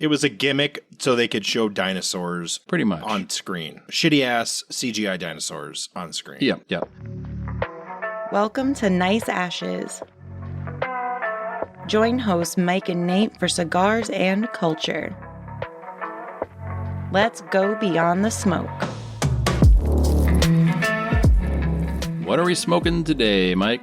It was a gimmick so they could show dinosaurs pretty much on screen. Shitty-ass CGI dinosaurs on screen. Yep. Welcome to Nice Ashes. Join hosts Mike and Nate for cigars and culture. Let's go beyond the smoke. What are we smoking today, Mike?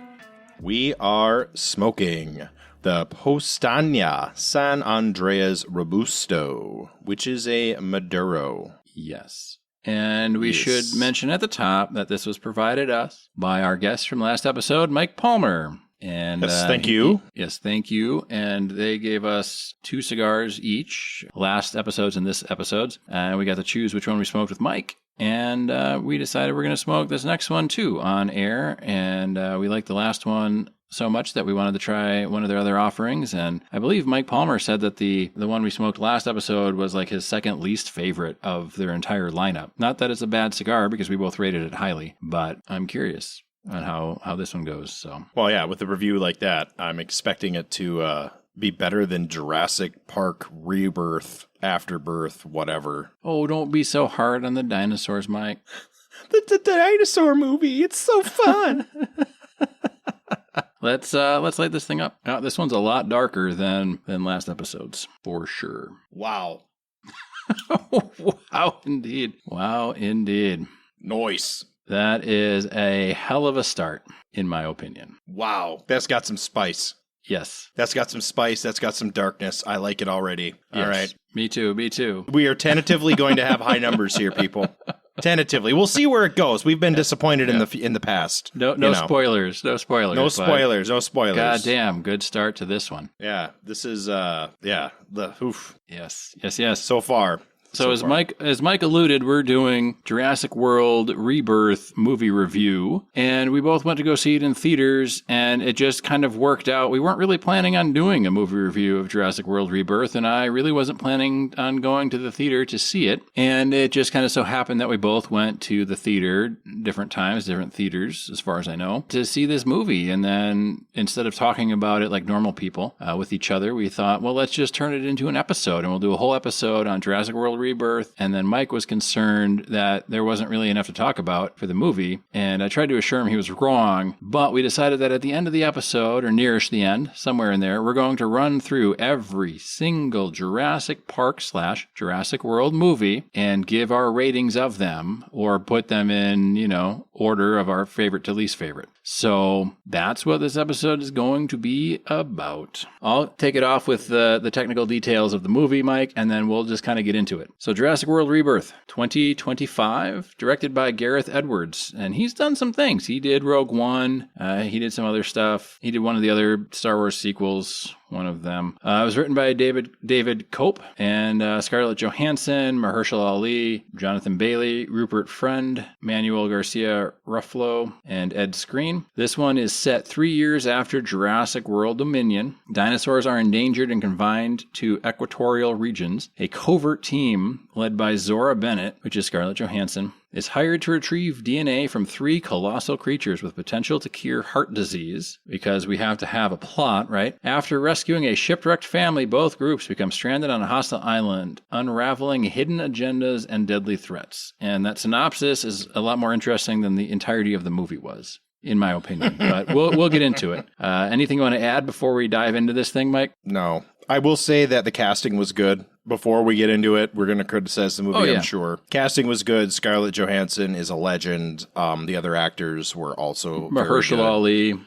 We are smoking the Powstanie San Andreas Robusto, which is a Maduro. Yes. And we should mention at the top that this was provided us by our guest from last episode, Mike Palmer. And yes, thank you. Yes, thank you. And they gave us 2 cigars each, last episodes and this episodes. And we got to choose which one we smoked with Mike. And we decided we're going to smoke this next one, too, on air. And we liked the last one so much that we wanted to try one of their other offerings. And I believe Mike Palmer said that the one we smoked last episode was like his second least favorite of their entire lineup. Not that it's a bad cigar, because we both rated it highly, but I'm curious on how this one goes. So, well, yeah, with a review like that, I'm expecting it to be better than Jurassic Park, Rebirth, Afterbirth, whatever. Oh, don't be so hard on the dinosaurs, Mike. the dinosaur movie, it's so fun. Let's light this thing up. This one's a lot darker than last episode's, for sure. Wow. Wow, indeed. Wow, indeed. Nice. That is a hell of a start, in my opinion. Wow. That's got some spice. Yes. That's got some spice. That's got some darkness. I like it already. Yes. All right. Me too. We are tentatively going to have high numbers here, people. Tentatively. We'll see where it goes. We've been disappointed in the past. No spoilers. No spoilers. No spoilers. God damn, good start to this one. Yeah. This is oof. Yes. So far. So as Mike alluded, we're doing Jurassic World Rebirth movie review, and we both went to go see it in theaters, and it just kind of worked out. We weren't really planning on doing a movie review of Jurassic World Rebirth, and I really wasn't planning on going to the theater to see it, and it just kind of so happened that we both went to the theater, different times, different theaters, as far as I know, to see this movie, and then instead of talking about it like normal people with each other, we thought, well, let's just turn it into an episode, and we'll do a whole episode on Jurassic World Rebirth. And then Mike was concerned that there wasn't really enough to talk about for the movie, and I tried to assure him he was wrong, but we decided that at the end of the episode, or nearish the end, somewhere in there, we're going to run through every single Jurassic Park / Jurassic World movie and give our ratings of them, or put them in, order of our favorite to least favorite. So that's what this episode is going to be about. I'll take it off with the technical details of the movie, Mike, and then we'll just kind of get into it. So Jurassic World Rebirth, 2025, directed by Gareth Edwards. And he's done some things. He did Rogue One. He did some other stuff. He did one of the other Star Wars sequels, one of them. It was written by David Cope and Scarlett Johansson, Mahershala Ali, Jonathan Bailey, Rupert Friend, Manuel Garcia Ruffalo, and Ed Skrein. This one is set 3 years after Jurassic World Dominion. Dinosaurs are endangered and confined to equatorial regions. A covert team led by Zora Bennett, which is Scarlett Johansson, is hired to retrieve DNA from 3 colossal creatures with potential to cure heart disease, because we have to have a plot, right? After rescuing a shipwrecked family, both groups become stranded on a hostile island, unraveling hidden agendas and deadly threats. And that synopsis is a lot more interesting than the entirety of the movie was, in my opinion. But we'll get into it. Anything you want to add before we dive into this thing, Mike? No. I will say that the casting was good. Before we get into it, we're going to criticize the movie, I'm sure. Casting was good. Scarlett Johansson is a legend. The other actors were also Mahershala Ali,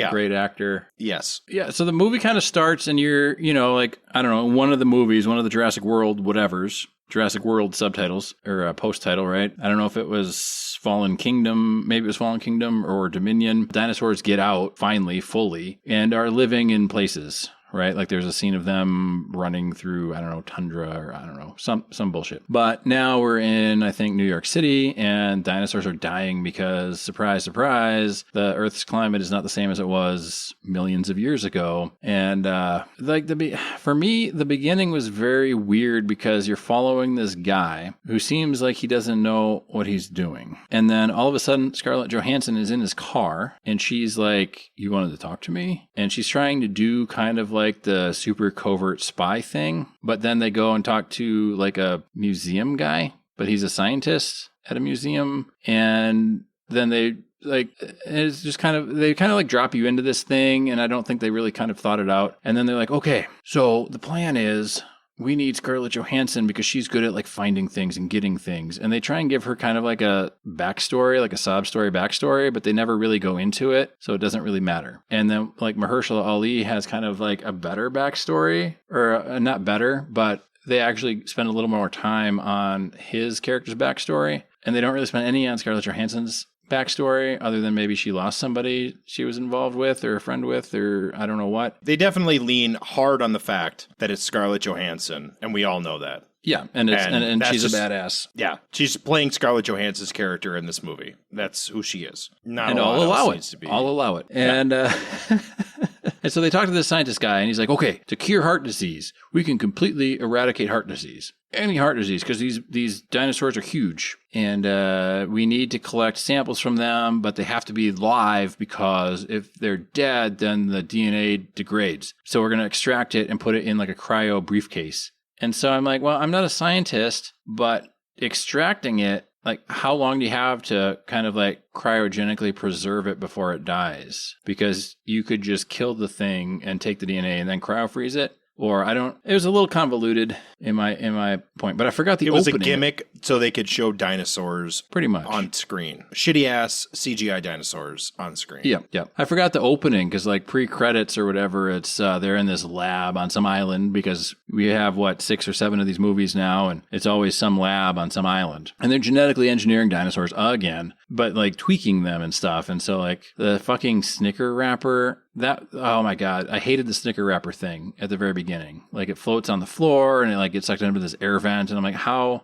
great actor. Yes. Yeah, so the movie kind of starts and you're, one of the Jurassic World whatevers, Jurassic World subtitles, or post title, right? I don't know if it was Fallen Kingdom, maybe it was Fallen Kingdom or Dominion. Dinosaurs get out, finally, fully, and are living in places, right? Like there's a scene of them running through, tundra or some bullshit. But now we're in, I think, New York City, and dinosaurs are dying because, surprise, surprise, the Earth's climate is not the same as it was millions of years ago. And for me, the beginning was very weird because you're following this guy who seems like he doesn't know what he's doing. And then all of a sudden, Scarlett Johansson is in his car, and she's like, "You wanted to talk to me?" And she's trying to do kind of like like the super covert spy thing, but then they go and talk to like a museum guy, but he's a scientist at a museum, and then it's just they kind of like drop you into this thing, and I don't think they really kind of thought it out. And then they're like, okay, so the plan is we need Scarlett Johansson because she's good at like finding things and getting things. And they try and give her kind of like a backstory, like a sob story backstory, but they never really go into it. So it doesn't really matter. And then like Mahershala Ali has kind of like a better backstory, or not better, but they actually spend a little more time on his character's backstory. And they don't really spend any on Scarlett Johansson's backstory, other than maybe she lost somebody she was involved with or a friend with, or I don't know what. They definitely lean hard on the fact that it's Scarlett Johansson, and we all know that. Yeah, and she's a badass. Yeah, she's playing Scarlett Johansson's character in this movie. That's who she is. And I'll allow it. I'll allow it. And and so they talk to this scientist guy, and he's like, okay, to cure heart disease, we can completely eradicate heart disease. Any heart disease, because these dinosaurs are huge, and we need to collect samples from them, but they have to be live, because if they're dead, then the DNA degrades. So we're going to extract it and put it in like a cryo briefcase. And so I'm like, well, I'm not a scientist, but extracting it, like, how long do you have to kind of like cryogenically preserve it before it dies? Because you could just kill the thing and take the DNA and then cryofreeze it. Or it was a little convoluted in my point, but I forgot the opening. It was a gimmick so they could show dinosaurs pretty much on screen. Shitty ass CGI dinosaurs on screen. Yeah. I forgot the opening because like pre-credits or whatever, it's they're in this lab on some island, because we have 6 or 7 of these movies now, and it's always some lab on some island. And they're genetically engineering dinosaurs again, but like tweaking them and stuff. And so like the fucking Snicker wrapper, oh my God, I hated the Snicker wrapper thing at the very beginning. Like it floats on the floor and it like gets sucked into this air vent. And I'm like, how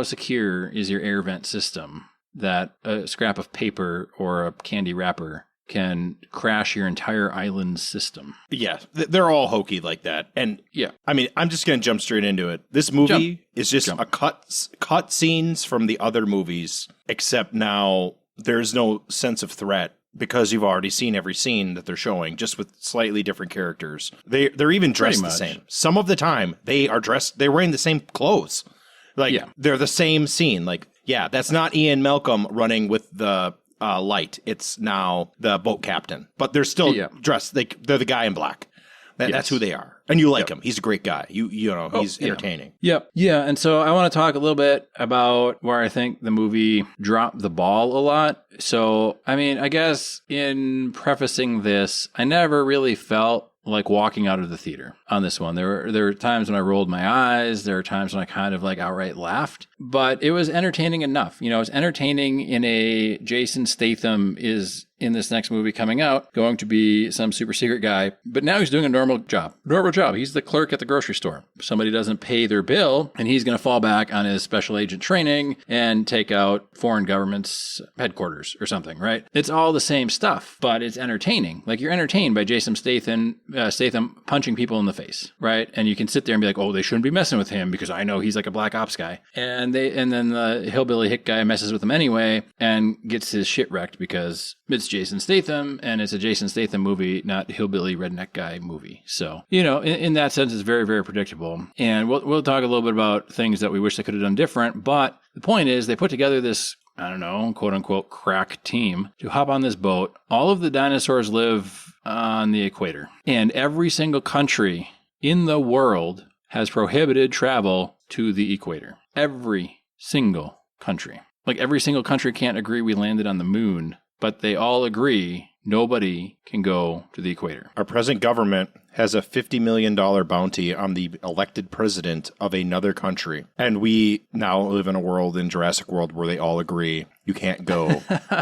secure is your air vent system that a scrap of paper or a candy wrapper can crash your entire island system? Yeah, they're all hokey like that. And yeah, I mean, I'm just going to jump straight into it. This movie is just a cut scenes from the other movies, except now there's no sense of threat, because you've already seen every scene that they're showing, just with slightly different characters. They're even dressed the same. Some of the time they're wearing the same clothes. Like they're the same scene. Like, yeah, that's not Ian Malcolm running with the light. It's now the boat captain, but they're still dressed. They're the guy in black. That's who they are. And you like him. He's a great guy. You know, he's entertaining. Yep. Yeah. And so I want to talk a little bit about where I think the movie dropped the ball a lot. So, I mean, I guess in prefacing this, I never really felt like walking out of the theater on this one. There were times when I rolled my eyes. There were times when I kind of like outright laughed, but it was entertaining enough. You know, it's entertaining in a Jason Statham is in this next movie coming out going to be some super secret guy, but now he's doing a normal job. He's the clerk at the grocery store. Somebody doesn't pay their bill, and he's going to fall back on his special agent training and take out foreign government's headquarters or something, right? It's all the same stuff, but it's entertaining. Like, you're entertained by Jason Statham punching people in the face, right? And you can sit there and be like, oh, they shouldn't be messing with him because I know he's like a black ops guy. And then the hillbilly hick guy messes with him anyway and gets his shit wrecked because it's Jason Statham, and it's a Jason Statham movie, not hillbilly redneck guy movie. So, you know, in that sense, it's very, very predictable. And we'll talk a little bit about things that we wish they could have done different. But the point is, they put together this, I don't know, quote unquote, crack team to hop on this boat. All of the dinosaurs live on the equator, and every single country in the world has prohibited travel to the equator. Every single country. Like, every single country can't agree we landed on the moon, but they all agree nobody can go to the equator. Our present government has a $50 million bounty on the elected president of another country. And we now live in a world, in Jurassic World, where they all agree you can't go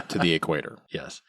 to the equator. Yes.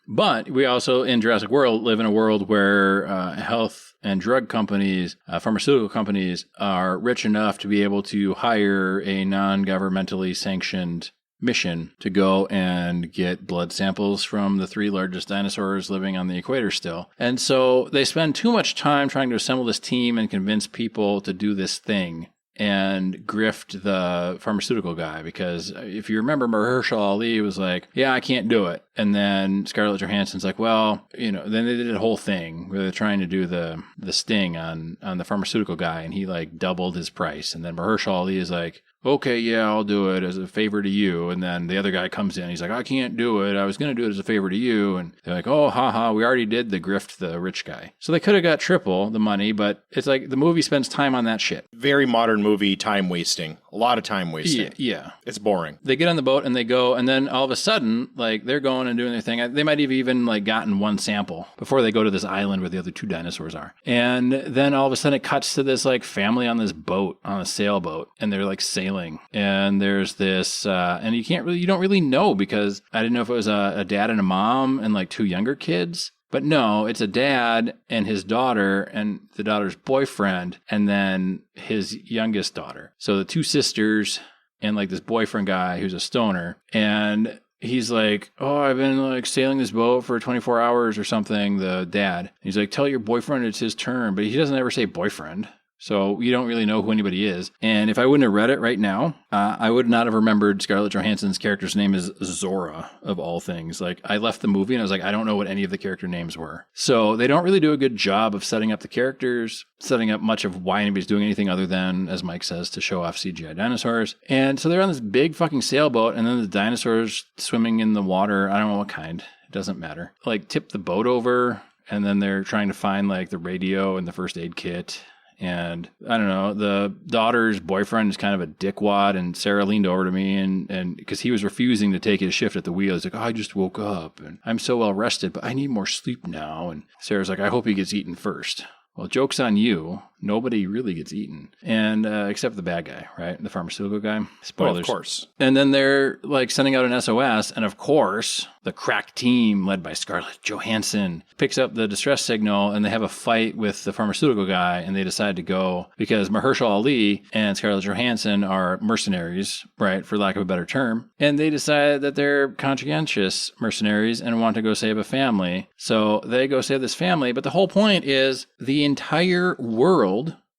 But we also, in Jurassic World, live in a world where health and drug companies, pharmaceutical companies, are rich enough to be able to hire a non-governmentally sanctioned mission to go and get blood samples from the 3 largest dinosaurs living on the equator still. And so they spend too much time trying to assemble this team and convince people to do this thing. and grift the pharmaceutical guy, because if you remember, Mahershala Ali was like, yeah, I can't do it. And then Scarlett Johansson's like, well, then they did a whole thing where they're trying to do the sting on the pharmaceutical guy, and he like doubled his price. And then Mahershala Ali is like, okay, yeah, I'll do it as a favor to you. And then the other guy comes in. He's like, I can't do it. I was going to do it as a favor to you. And they're like, oh, haha, we already did the grift the rich guy. So they could have got triple the money, but it's like the movie spends time on that shit. Very modern movie, time wasting. A lot of time wasting. Yeah. It's boring. They get on the boat and they go, and then all of a sudden, like, they're going and doing their thing. They might have even like gotten one sample before they go to this island where the other two dinosaurs are. And then all of a sudden it cuts to this like family on this boat, on a sailboat, and they're like sailing. And there's this, and you don't really know, because I didn't know if it was a dad and a mom and like two younger kids. But no, it's a dad and his daughter and the daughter's boyfriend and then his youngest daughter. So the two sisters and like this boyfriend guy who's a stoner. And he's like, oh, I've been like sailing this boat for 24 hours or something, the dad. He's like, tell your boyfriend it's his turn. But he doesn't ever say boyfriend. So you don't really know who anybody is. And if I wouldn't have read it right now, I would not have remembered Scarlett Johansson's character's name is Zora, of all things. Like, I left the movie and I was like, I don't know what any of the character names were. So they don't really do a good job of setting up the characters, setting up much of why anybody's doing anything other than, as Mike says, to show off CGI dinosaurs. And so they're on this big fucking sailboat, and then the dinosaurs swimming in the water. I don't know what kind. It doesn't matter. Like, tip the boat over, and then they're trying to find like the radio and the first aid kit. And I don't know, the daughter's boyfriend is kind of a dickwad, and Sarah leaned over to me and because he was refusing to take his shift at the wheel. He's like, oh, I just woke up and I'm so well rested, but I need more sleep now. And Sarah's like, I hope he gets eaten first. Well, joke's on you. Nobody really gets eaten. And except the bad guy, right? The pharmaceutical guy. Spoilers. Oh, of course. And then they're like sending out an SOS. And of course, the crack team led by Scarlett Johansson picks up the distress signal, and they have a fight with the pharmaceutical guy. And they decide to go because Mahershala Ali and Scarlett Johansson are mercenaries, right? For lack of a better term. And they decide that they're conscientious mercenaries and want to go save a family. So they go save this family. But the whole point is the entire world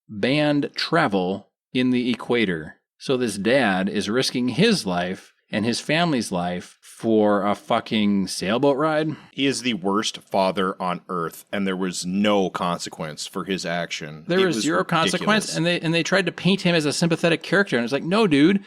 banned travel in the equator. So this dad is risking his life and his family's life for a fucking sailboat ride. He is the worst father on earth, and there was no consequence for his action. There was zero consequence, and they tried to paint him as a sympathetic character, and it's like, no, dude,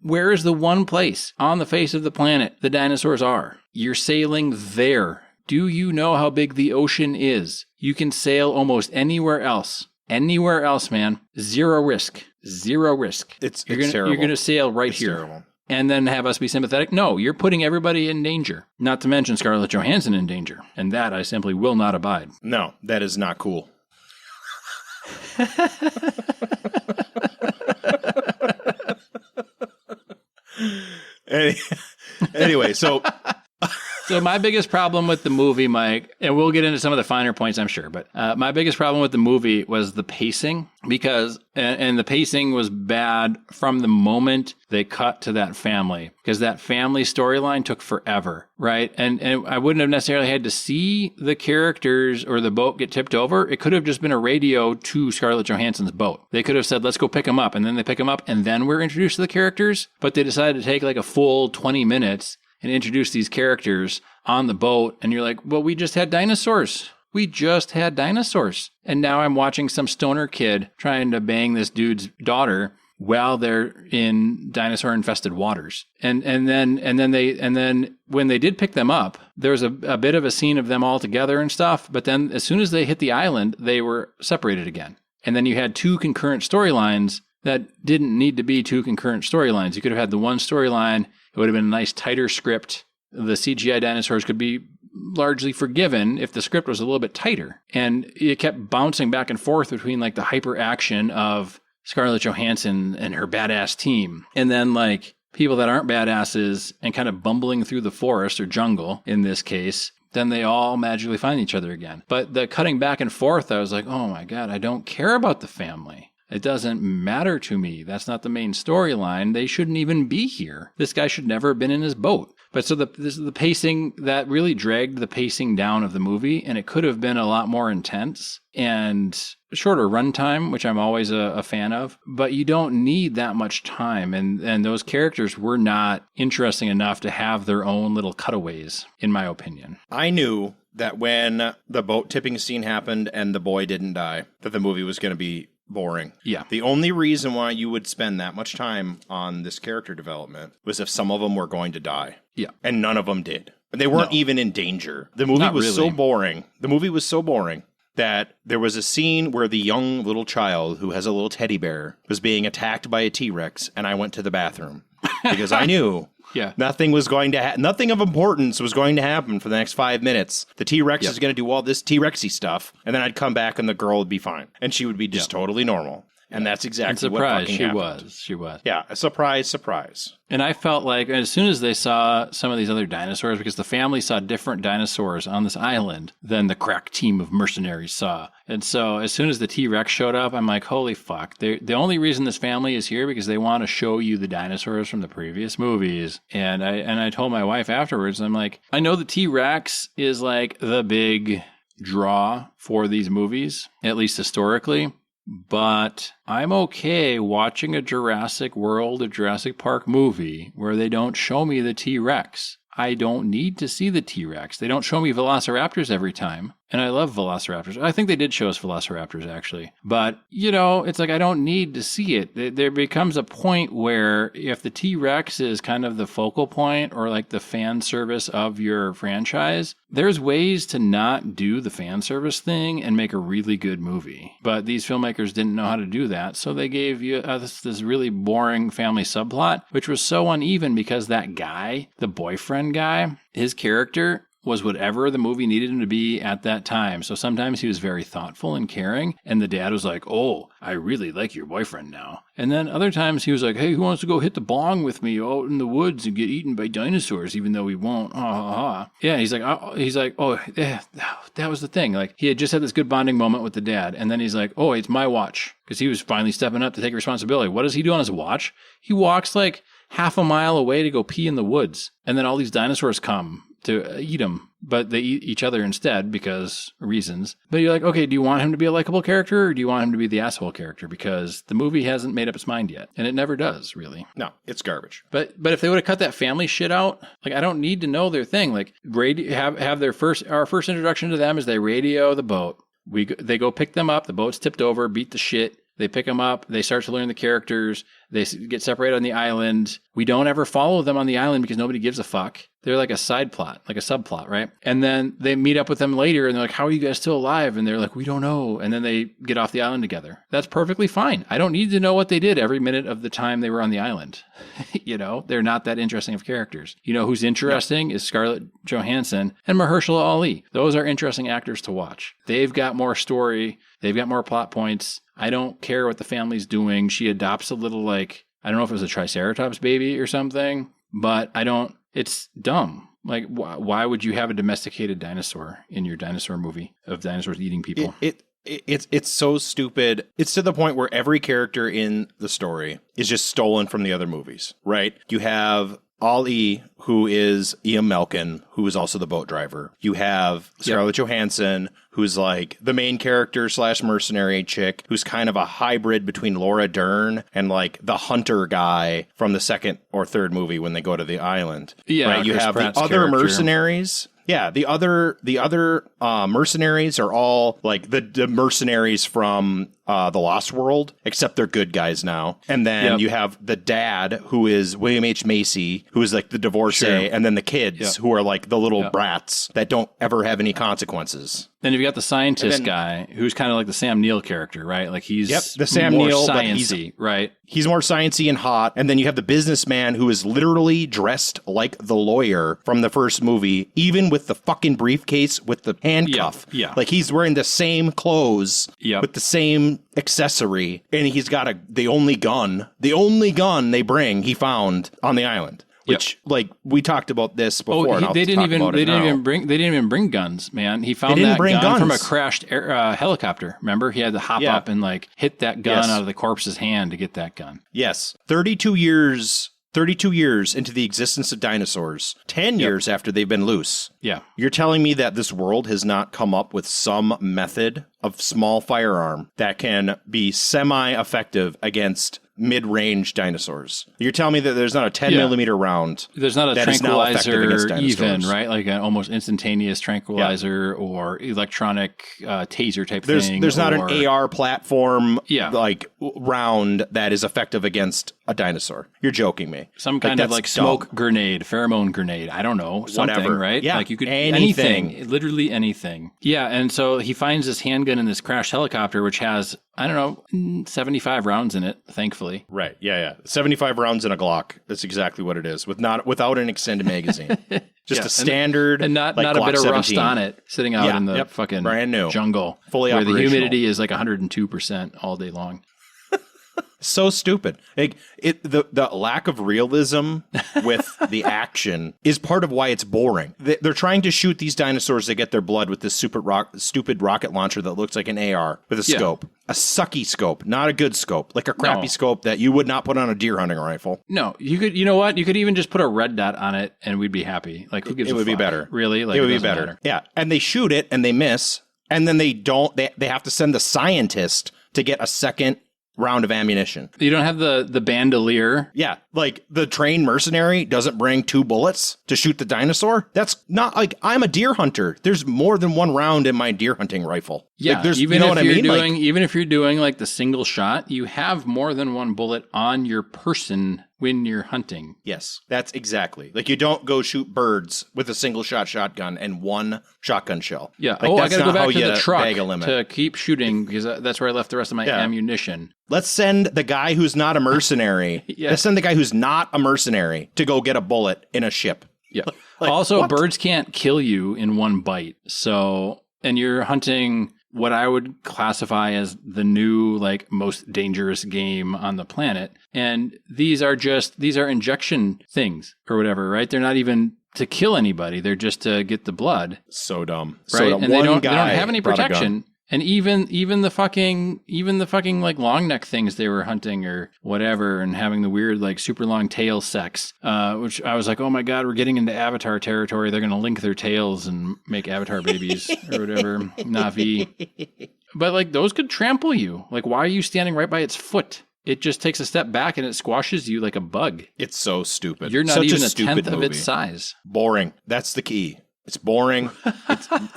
where is the one place on the face of the planet the dinosaurs are? You're sailing there. Do you know how big the ocean is? You can sail almost anywhere else. Anywhere else, man. Zero risk. Zero risk. It's terrible. You're going to sail right here. Terrible. And then have us be sympathetic? No, you're putting everybody in danger. Not to mention Scarlett Johansson in danger. And that I simply will not abide. No, that is not cool. Anyway, so... So my biggest problem with the movie, Mike, and we'll get into some of the finer points, I'm sure, but my biggest problem with the movie was the pacing, because, and the pacing was bad from the moment they cut to that family, because that family storyline took forever, right? And I wouldn't have necessarily had to see the characters or the boat get tipped over. It could have just been a radio to Scarlett Johansson's boat. They could have said, let's go pick them up, and then they pick them up, and then we're introduced to the characters, but they decided to take like a full 20 minutes and introduce these characters on the boat. And you're like, well, we just had dinosaurs. We just had dinosaurs. And now I'm watching some stoner kid trying to bang this dude's daughter while they're in dinosaur infested waters. And then when they did pick them up, there was a bit of a scene of them all together and stuff. But then as soon as they hit the island, they were separated again. And then you had two concurrent storylines that didn't need to be two concurrent storylines. You could have had the one storyline. It would have been a nice, tighter script. The CGI dinosaurs could be largely forgiven if the script was a little bit tighter. And it kept bouncing back and forth between like the hyper action of Scarlett Johansson and her badass team, and then like people that aren't badasses and kind of bumbling through the forest or jungle in this case. Then they all magically find each other again. But the cutting back and forth, I was like, oh my God, I don't care about the family. It doesn't matter to me. That's not the main storyline. They shouldn't even be here. This guy should never have been in his boat. But so the pacing, that really dragged the pacing down of the movie, and it could have been a lot more intense and shorter runtime, which I'm always a fan of. But you don't need that much time, and those characters were not interesting enough to have their own little cutaways, in my opinion. I knew that when the boat tipping scene happened and the boy didn't die, that the movie was going to be boring. Yeah. The only reason why you would spend that much time on this character development was if some of them were going to die. Yeah. And none of them did. They weren't even in danger. The movie was so boring. The movie was so boring that there was a scene where the young little child who has a little teddy bear was being attacked by a T-Rex, and I went to the bathroom because I knew nothing was going to nothing of importance was going to happen for the next 5 minutes. The T-Rex is going to do all this T-Rexy stuff, and then I'd come back and the girl would be fine, and she would be just totally normal. And that's exactly what fucking happened. She was. Yeah, a surprise. And I felt like as soon as they saw some of these other dinosaurs, because the family saw different dinosaurs on this island than the crack team of mercenaries saw. And so as soon as the T-Rex showed up, I'm like, holy fuck. The only reason this family is here because they want to show you the dinosaurs from the previous movies. And I told my wife afterwards, I'm like, I know the T-Rex is like the big draw for these movies, at least historically. But I'm okay watching a Jurassic World or Jurassic Park movie where they don't show me the T-Rex. I don't need to see the T-Rex. They don't show me velociraptors every time. And I love velociraptors. I think they did show us velociraptors, actually. But, it's like I don't need to see it. There becomes a point where if the T-Rex is kind of the focal point or like the fan service of your franchise, there's ways to not do the fan service thing and make a really good movie. But these filmmakers didn't know how to do that. So they gave you this really boring family subplot, which was so uneven because that guy, the boyfriend guy, his character was whatever the movie needed him to be at that time. So sometimes he was very thoughtful and caring, and the dad was like, oh, I really like your boyfriend now. And then other times he was like, hey, who wants to go hit the bong with me out in the woods and get eaten by dinosaurs, even though we won't? Yeah, he's like, yeah, that was the thing. Like, he had just had this good bonding moment with the dad, and then he's like, oh, it's my watch, because he was finally stepping up to take responsibility. What does he do on his watch? He walks like half a mile away to go pee in the woods, and then all these dinosaurs come to eat him, but they eat each other instead because reasons. But you're like, okay, do you want him to be a likable character or do you want him to be the asshole character? Because the movie hasn't made up its mind yet, and it never does, really. No, it's garbage. But if they would have cut that family shit out, like, I don't need to know their thing. Like, have our first introduction to them is they radio the boat. They go pick them up. The boat's tipped over, beat the shit. They pick them up. They start to learn the characters. They get separated on the island. We don't ever follow them on the island because nobody gives a fuck. They're like a side plot, like a subplot, right? And then they meet up with them later and they're like, how are you guys still alive? And they're like, we don't know. And then they get off the island together. That's perfectly fine. I don't need to know what they did every minute of the time they were on the island. They're not that interesting of characters. Who's interesting is Scarlett Johansson and Mahershala Ali. Those are interesting actors to watch. They've got more story. They've got more plot points. I don't care what the family's doing. She adopts a little, like, I don't know if it was a Triceratops baby or something, but it's dumb. Like, why would you have a domesticated dinosaur in your dinosaur movie of dinosaurs eating people? It's so stupid. It's to the point where every character in the story is just stolen from the other movies, right? You have Ali, who is Ian Malkin, who is also the boat driver. You have Scarlett Johansson, who's like the main character / mercenary chick, who's kind of a hybrid between Laura Dern and like the hunter guy from the second or third movie when they go to the island. Yeah, right? You Chris have Pratt's the other character. mercenaries. Yeah, the other mercenaries are all like the mercenaries from The Lost World, except they're good guys now. And then you have the dad, who is William H. Macy, who is like the divorcee, and then the kids, who are like the little brats that don't ever have any consequences. Then you've got the scientist guy, who's kind of like the Sam Neill character, right? Like, he's the Sam more Neill, science-y, right? He's more sciencey and hot. And then you have the businessman who is literally dressed like the lawyer from the first movie, even with the fucking briefcase with the handcuff. Yeah. Like, he's wearing the same clothes with the same accessory. And he's got the only gun they bring, he found on the island. Which, like, we talked about this before. They didn't even bring guns, man. He found that gun from a crashed helicopter. Remember, he had to hop up and like hit that gun out of the corpse's hand to get that gun. Yes, 32 years 32 years into the existence of dinosaurs, 10 years after they've been loose. Yeah. You're telling me that this world has not come up with some method of small firearm that can be semi-effective against mid-range dinosaurs. You're telling me that there's not a 10 millimeter round. There's not a that is now effective against tranquilizer even, dinosaurs. right? Like an almost instantaneous tranquilizer or electronic taser type thing. There's not an AR platform Yeah. like round that is effective against a dinosaur. You're joking me. Some kind of like that's smoke dumb. grenade, pheromone grenade. I don't know. Something, Whatever. right? Yeah, Like you could anything. literally anything. Yeah. And so he finds this handgun in this crashed helicopter, which has, I don't know, 75 rounds in it, thankfully. Right. Yeah. 75 rounds in a Glock. That's exactly what it is. Without an extended magazine. Just a standard and not like a Glock bit of 17. rust on it sitting out in the fucking brand new. jungle. Fully where the operational. humidity is like 102% all day long. So stupid. Like the lack of realism with the action is part of why it's boring. They're trying to shoot these dinosaurs to get their blood with this stupid rocket launcher that looks like an AR with a scope. A sucky scope, not a good scope, like a crappy scope that you would not put on a deer hunting rifle. No, you know what? You could even just put a red dot on it and we'd be happy. Like, who gives a fuck? It would be better. Really? Like, it would be doesn't better. matter. Yeah. And they shoot it and they miss. And then they have to send the scientist to get a second round of ammunition. You don't have the bandolier. Yeah, like the trained mercenary doesn't bring 2 bullets to shoot the dinosaur. That's not like I'm a deer hunter. There's more than 1 round in my deer hunting rifle. Yeah, like, there's, even you know if what I you're mean? doing Like, even if you're doing like the single shot, you have more than 1 bullet on your person when you're hunting. yes, that's exactly. Like you don't go shoot birds with a single shot shotgun and 1 shotgun shell. Yeah. Like, I that's got to go not how back to you the truck bag a limit. to keep shooting because that's where I left the rest of my ammunition. Let's send the guy who's not a mercenary. Yeah. Let's send the guy who's not a mercenary to go get a bullet in a ship. Yeah. Like, also, what? birds can't kill you in 1 bite. So, and you're hunting what I would classify as the new, like, most dangerous game on the planet. And these are injection things or whatever, right? They're not even to kill anybody. They're just to get the blood. So dumb. Right. So dumb. And they don't guy have any brought a gun. protection. And even the fucking like long neck things they were hunting or whatever and having the weird like super long tail sex, which I was like, oh my God, we're getting into Avatar territory. They're going to link their tails and make Avatar babies or whatever. Navi. But like those could trample you. Like, why are you standing right by its foot? It just takes a step back and it squashes you like a bug. It's so stupid. You're not Such even a a stupid tenth of movie. its size. Boring. That's the key. It's boring.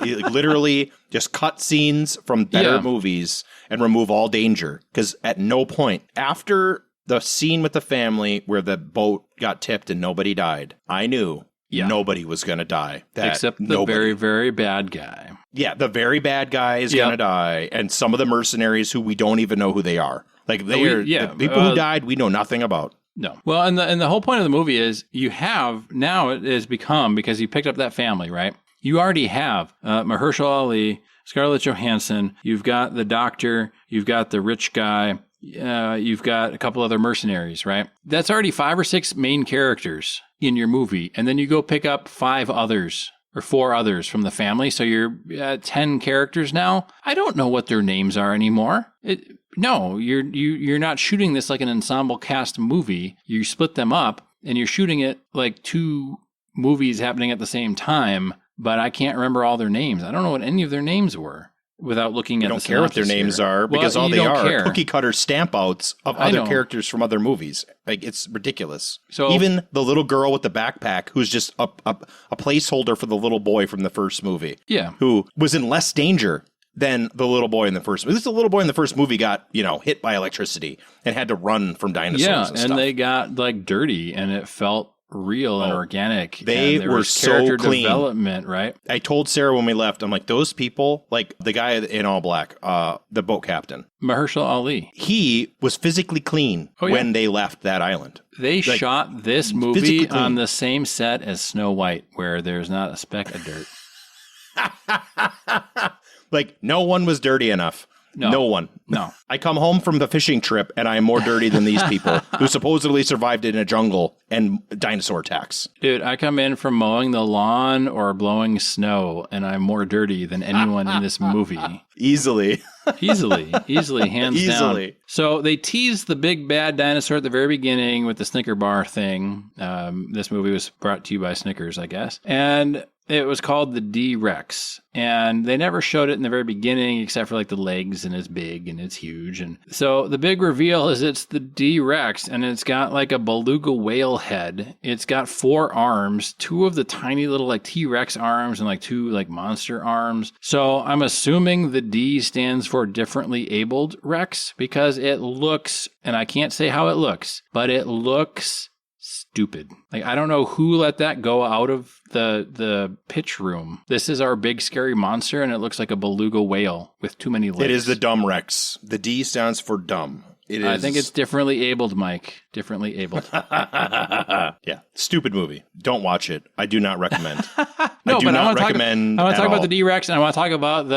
It literally just cut scenes from better movies and remove all danger. Because at no point after the scene with the family where the boat got tipped and nobody died, I knew nobody was going to die. Except the very, very bad guy. Yeah, the very bad guy is going to die. And some of the mercenaries who we don't even know who they are. Like the people who died, we know nothing about. No. Well, and the whole point of the movie is you have, now it has become, because you picked up that family, right? You already have Mahershala Ali, Scarlett Johansson, you've got the doctor, you've got the rich guy, you've got a couple other mercenaries, right? That's already 5 or 6 main characters in your movie. And then you go pick up 5 others or 4 others from the family. So you're at 10 characters now. I don't know what their names are anymore. No, you're not shooting this like an ensemble cast movie. You split them up and you're shooting it like 2 movies happening at the same time, but I can't remember all their names. I don't know what any of their names were without looking at the I don't care what their names are because all they are cookie cutter stamp outs of other characters from other movies. Like, it's ridiculous. So even the little girl with the backpack who's just a placeholder for the little boy from the first movie. Yeah. Who was in less danger than the little boy in the first movie. At least the little boy in the first movie got, hit by electricity and had to run from dinosaurs and stuff. And they got like dirty and it felt real and organic. They and were so clean. Development, right? I told Sarah when we left, I'm like, those people, like the guy in all black, the boat captain. Mahershala Ali. He was physically clean when they left that island. They shot this movie on the same set as Snow White, where there's not a speck of dirt. Like, no one was dirty enough. No one. No. I come home from the fishing trip and I am more dirty than these people who supposedly survived in a jungle and dinosaur attacks. Dude, I come in from mowing the lawn or blowing snow and I'm more dirty than anyone in this movie. Easily, hands down. So they teased the big bad dinosaur at the very beginning with the Snicker bar thing. This movie was brought to you by Snickers, I guess. And it was called the D-Rex. And they never showed it in the very beginning except for like the legs, and it's big and it's huge. And so the big reveal is it's the D-Rex, and it's got like a beluga whale head. It's got 4 arms, 2 of the tiny little like T-Rex arms and like 2 like monster arms. So I'm assuming the D stands for differently abled Rex because it looks, and I can't say how it looks, but it looks stupid. Like, I don't know who let that go out of the pitch room. This is our big scary monster, and it looks like a beluga whale with too many legs. It is the dumb Rex. The D stands for dumb. I think it's differently abled, Mike. Differently abled. Yeah. Stupid movie. Don't watch it. I do not recommend. No, I do but not recommend. I want to talk about the D-Rex, and I want to talk about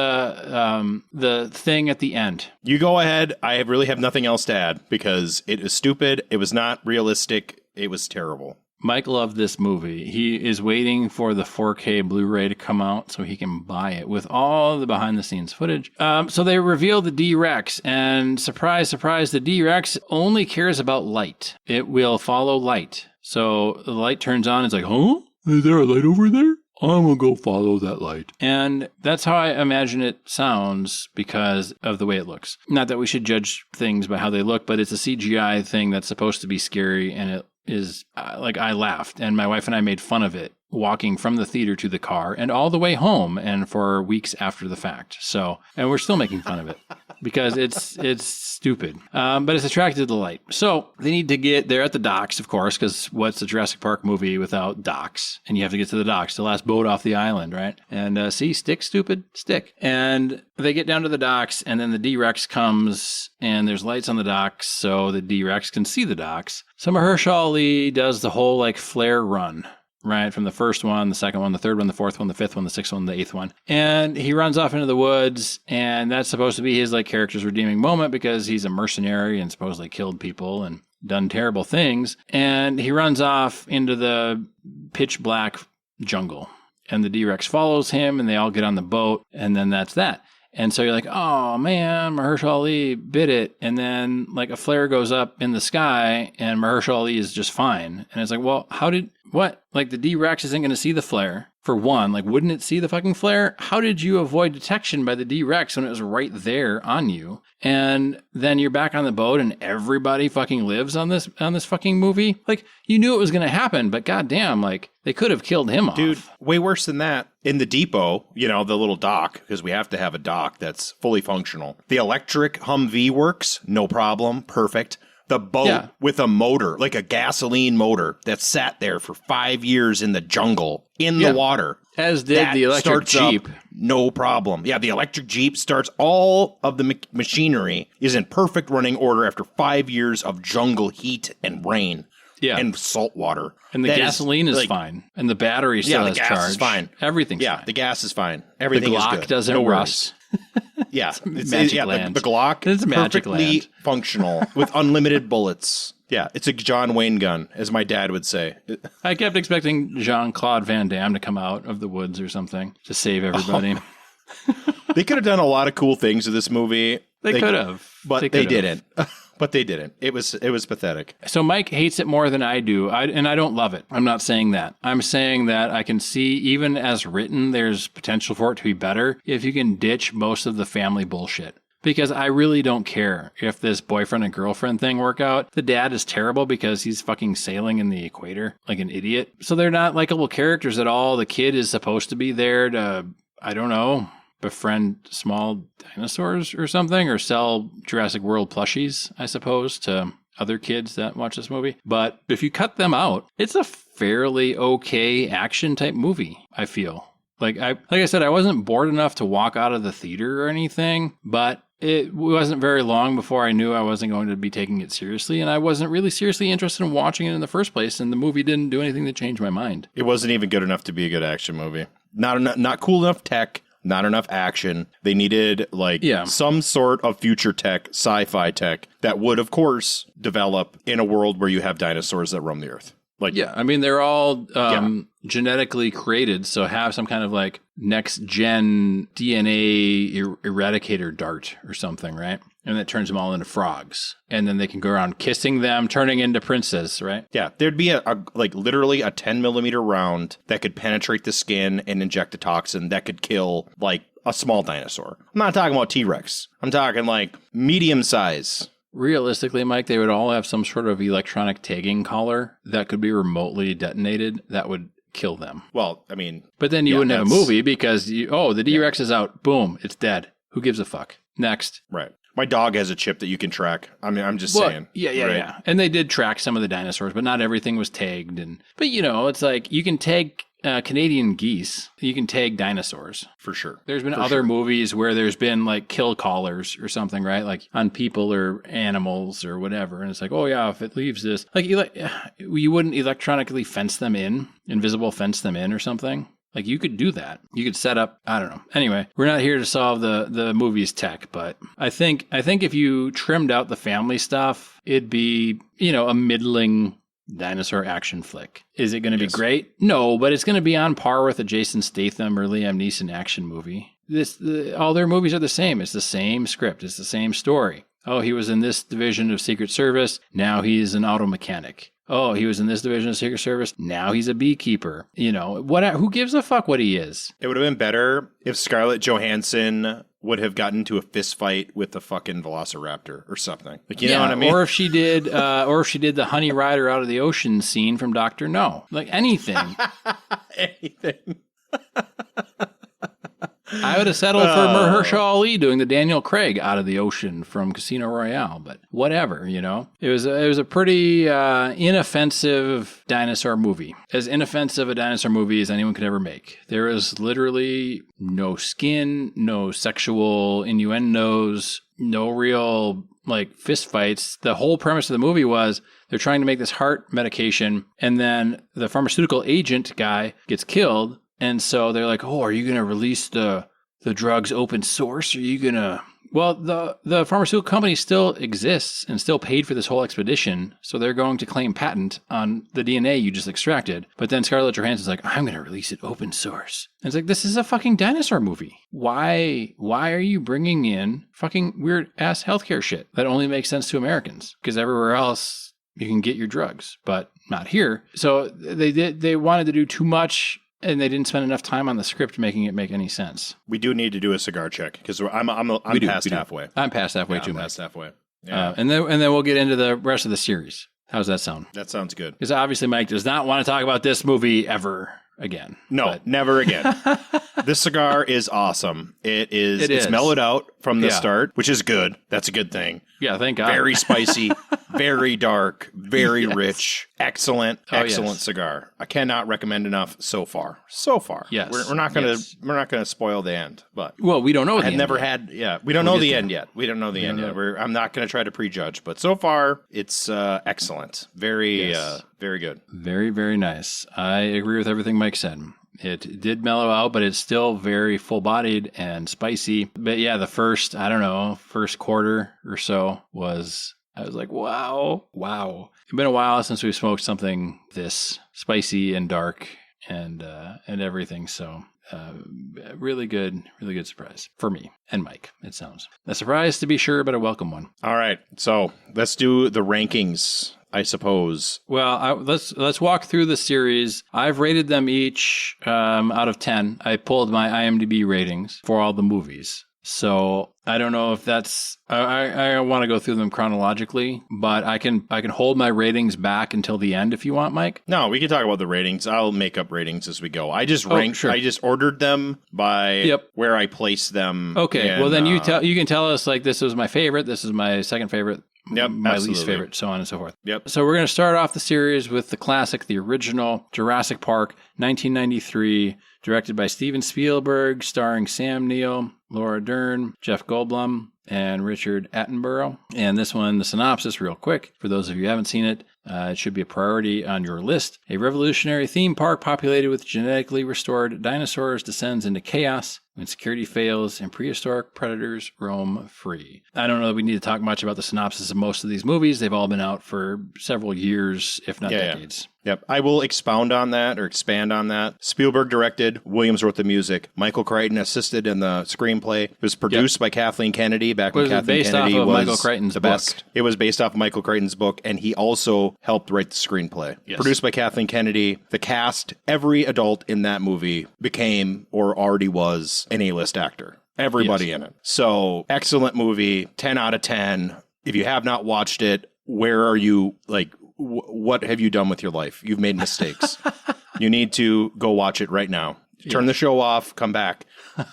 the thing at the end. You go ahead. I really have nothing else to add because it is stupid. It was not realistic. It was terrible. Mike loved this movie. He is waiting for the 4K Blu-ray to come out so he can buy it with all the behind-the-scenes footage. So they reveal the D-Rex, and surprise, surprise, the D-Rex only cares about light. It will follow light. So the light turns on, it's like, huh? Is there a light over there? I'm going to go follow that light. And that's how I imagine it sounds because of the way it looks. Not that we should judge things by how they look, but it's a CGI thing that's supposed to be scary, and it is like I laughed, and my wife and I made fun of it walking from the theater to the car and all the way home and for weeks after the fact. So, and we're still making fun of it because it's stupid. But it's attracted to the light. So they need to get there at the docks, of course, because what's a Jurassic Park movie without docks? And you have to get to the docks, the last boat off the island, right? And see, stick, stupid, stick. And they get down to the docks, and then the D-Rex comes, and there's lights on the docks, so the D-Rex can see the docks. So Mahershala does the whole like flare run, right? From the first one, the second one, the third one, the fourth one, the fifth one, the sixth one, the eighth one. And he runs off into the woods, and that's supposed to be his like character's redeeming moment because he's a mercenary and supposedly killed people and done terrible things. And he runs off into the pitch black jungle, and the D-Rex follows him, and they all get on the boat, and then that's that. And so you're like, oh man, Mahershala bit it. And then like a flare goes up in the sky and Mahershala is just fine. And it's like, well, what? Like the D-Rex isn't going to see the flare for one. Like, wouldn't it see the fucking flare? How did you avoid detection by the D-Rex when it was right there on you? And then you're back on the boat and everybody fucking lives on this fucking movie. Like, you knew it was going to happen, but goddamn, like they could have killed him off. Dude, way worse than that. In the depot, you know, the little dock, because we have to have a dock that's fully functional. The electric Humvee works, no problem, perfect. The boat with a motor, like a gasoline motor, that sat there for 5 years in the jungle, in the water. As did the electric Jeep. No problem. Yeah, the electric Jeep starts. All of the machinery is in perfect running order after 5 years of jungle heat and rain. Yeah. And salt water. And the gasoline is fine. And the battery still has charge. Yeah, the gas is fine. Everything's fine. Yeah, the gas is fine. Everything is good. The Glock doesn't rust. Yeah. It's magic land. The Glock is perfectly functional with unlimited bullets. Yeah, it's a John Wayne gun, as my dad would say. I kept expecting Jean-Claude Van Damme to come out of the woods or something to save everybody. They could have done a lot of cool things with this movie. They could have. But they didn't. But they didn't. It was pathetic. So Mike hates it more than I do, and I don't love it. I'm not saying that. I'm saying that I can see, even as written, there's potential for it to be better if you can ditch most of the family bullshit. Because I really don't care if this boyfriend and girlfriend thing work out. The dad is terrible because he's fucking sailing in the equator like an idiot. So they're not likable characters at all. The kid is supposed to be there to, I don't know, befriend small dinosaurs or something, or sell Jurassic World plushies, I suppose, to other kids that watch this movie. But if you cut them out, it's a fairly okay action type movie, I feel. Like I said, I wasn't bored enough to walk out of the theater or anything, but it wasn't very long before I knew I wasn't going to be taking it seriously, and I wasn't really seriously interested in watching it in the first place, and the movie didn't do anything to change my mind. It wasn't even good enough to be a good action movie. Not cool enough tech. not enough action. They needed some sort of future tech, sci-fi tech that would, of course, develop in a world where you have dinosaurs that roam the earth. I mean, they're all genetically created, so have some kind of like next gen DNA eradicator dart or something, right? And that turns them all into frogs. And then they can go around kissing them, turning into princes, right? Yeah, there'd be literally a 10 millimeter round that could penetrate the skin and inject a toxin that could kill like a small dinosaur. I'm not talking about T-Rex. I'm talking like medium size. Realistically, Mike, they would all have some sort of electronic tagging collar that could be remotely detonated that would kill them. Well, I mean... But then you wouldn't have a movie because, the D-Rex is out. Boom, it's dead. Who gives a fuck? Next. Right. My dog has a chip that you can track. I mean, I'm just saying. Yeah. And they did track some of the dinosaurs, but not everything was tagged. But, it's like you can tag Canadian geese. You can tag dinosaurs. For sure. There's been other movies where there's been like kill collars or something, right? Like on people or animals or whatever. And it's like, oh yeah, if it leaves this, like you wouldn't electronically fence them in, invisible fence them in or something. Like you could do that. You could set up, I don't know. Anyway, we're not here to solve the movie's tech, but I think if you trimmed out the family stuff, it'd be, a middling dinosaur action flick. Is it going to be great? No, but it's going to be on par with a Jason Statham or Liam Neeson action movie. All their movies are the same. It's the same script. It's the same story. Oh, he was in this division of Secret Service. Now he's an auto mechanic. Oh, he was in this division of Secret Service. Now he's a beekeeper. Who gives a fuck what he is? It would have been better if Scarlett Johansson would have gotten into a fist fight with the fucking velociraptor or something. Like, you know what I mean? Or if she did the Honey Rider out of the ocean scene from Dr. No. Like anything. Anything. I would have settled for Mahershala Ali doing the Daniel Craig out of the ocean from Casino Royale, but whatever, It was a pretty inoffensive dinosaur movie. As inoffensive a dinosaur movie as anyone could ever make. There is literally no skin, no sexual innuendos, no real fist fights. The whole premise of the movie was they're trying to make this heart medication, and then the pharmaceutical agent guy gets killed. And so they're like, oh, are you going to release the drugs open source? Are you going to... Well, the pharmaceutical company still exists and still paid for this whole expedition. So they're going to claim patent on the DNA you just extracted. But then Scarlett Johansson's like, I'm going to release it open source. And it's like, this is a fucking dinosaur movie. Why are you bringing in fucking weird ass healthcare shit that only makes sense to Americans? Because everywhere else you can get your drugs, but not here. So they wanted to do too much. And they didn't spend enough time on the script making it make any sense. We do need to do a cigar check because I'm past halfway. I'm past halfway too. I'm past halfway. Yeah. And then we'll get into the rest of the series. How's that sound? That sounds good. Because obviously Mike does not want to talk about this movie ever again. No, never again. This cigar is awesome. It's mellowed out from the start, which is good. That's a good thing. Yeah, thank God. Very spicy, very dark, very rich. Excellent cigar. I cannot recommend enough so far. Yes. We're not gonna spoil the end, but we don't know. We don't know the end yet. We don't know the end yet. I'm not gonna try to prejudge, but so far it's excellent. Very very good. Very, very nice. I agree with everything Mike said. It did mellow out, but it's still very full-bodied and spicy. But yeah, the first quarter or so I was like, wow. It's been a while since we've smoked something this spicy and dark and everything. So really good surprise for me and Mike. It sounds a surprise to be sure, but a welcome one. All right, so let's do the rankings, I suppose. Well, let's walk through the series. I've rated them each out of 10. I pulled my IMDb ratings for all the movies. So I don't know if that's... I want to go through them chronologically, but I can hold my ratings back until the end if you want, Mike. No, we can talk about the ratings. I'll make up ratings as we go. I just ranked. Sure. I just ordered them by where I placed them. Okay, well then you can tell us like this was my favorite, this is my second favorite. Yep, my absolutely. least favorite, so on and so forth. Yep. So we're going to start off the series with the classic, the original Jurassic Park, 1993, directed by Steven Spielberg, starring Sam Neill, Laura Dern, Jeff Goldblum, and Richard Attenborough. And this one, the synopsis, real quick, for those of you who haven't seen it, it should be a priority on your list. A revolutionary theme park populated with genetically restored dinosaurs descends into chaos when security fails and prehistoric predators roam free. I don't know that we need to talk much about the synopsis of most of these movies. They've all been out for several years, if not decades. Yep. I will expound on that or expand on that. Spielberg directed. Williams wrote the music. Michael Crichton assisted in the screenplay. It was produced by Kathleen Kennedy back when Kathleen Kennedy was Michael Crichton's the best. It was based off of Michael Crichton's book, and he also helped write the screenplay. Yes. Produced by Kathleen Kennedy. The cast, every adult in that movie became or already was an A-list actor. Everybody in it. So, excellent movie. 10 out of 10. If you have not watched it, where are you, like, what have you done with your life? You've made mistakes. You need to go watch it right now. Turn the show off, come back,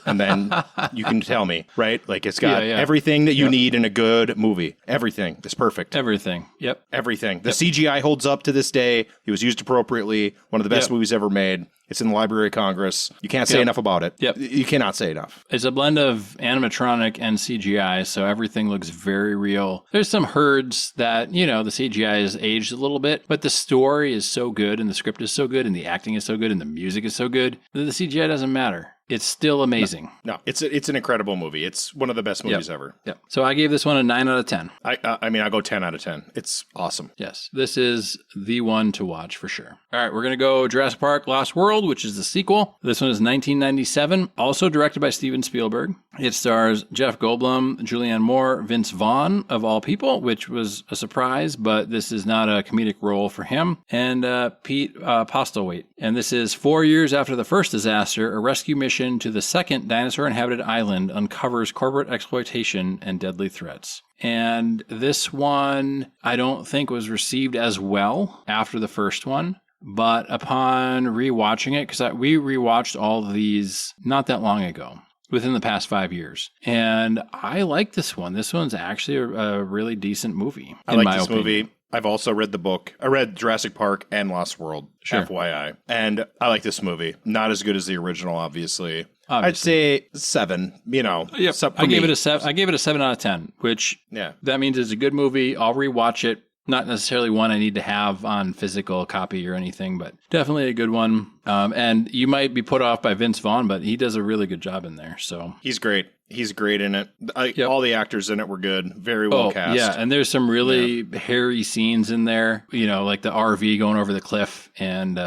and then you can tell me, right? Like, it's got everything that you need in a good movie. Everything is perfect. Everything. Yep. Everything. The CGI holds up to this day. It was used appropriately. One of the best movies ever made. It's in the Library of Congress. You can't say enough about it. Yep. You cannot say enough. It's a blend of animatronic and CGI, so everything looks very real. There's some herds that, the CGI has aged a little bit, but the story is so good, and the script is so good, and the acting is so good, and the music is so good that the CGI doesn't matter. It's still amazing. No, it's an incredible movie. It's one of the best movies ever. Yep. So I gave this one a 9 out of 10. I mean, I'll go 10 out of 10. It's awesome. Yes, this is the one to watch for sure. All right, we're going to go Jurassic Park Lost World, which is the sequel. This one is 1997, also directed by Steven Spielberg. It stars Jeff Goldblum, Julianne Moore, Vince Vaughn, of all people, which was a surprise, but this is not a comedic role for him, and Pete Postlewaite. And this is 4 years after the first disaster, a rescue mission to the second dinosaur-inhabited island uncovers corporate exploitation and deadly threats. And this one, I don't think was received as well after the first one. But upon rewatching it, because we rewatched all of these not that long ago, within the past 5 years. And I like this one. This one's actually a really decent movie. I like this movie. I've also read the book. I read Jurassic Park and Lost World, FYI. And I like this movie. Not as good as the original, obviously. I'd say 7, Yep. I gave it a 7 out of 10, which that means it's a good movie. I'll rewatch it. Not necessarily one I need to have on physical copy or anything, but definitely a good one. And you might be put off by Vince Vaughn, but he does a really good job in there. So he's great. He's great in it. All the actors in it were good. Very well cast. Yeah, and there's some really hairy scenes in there, like the RV going over the cliff, and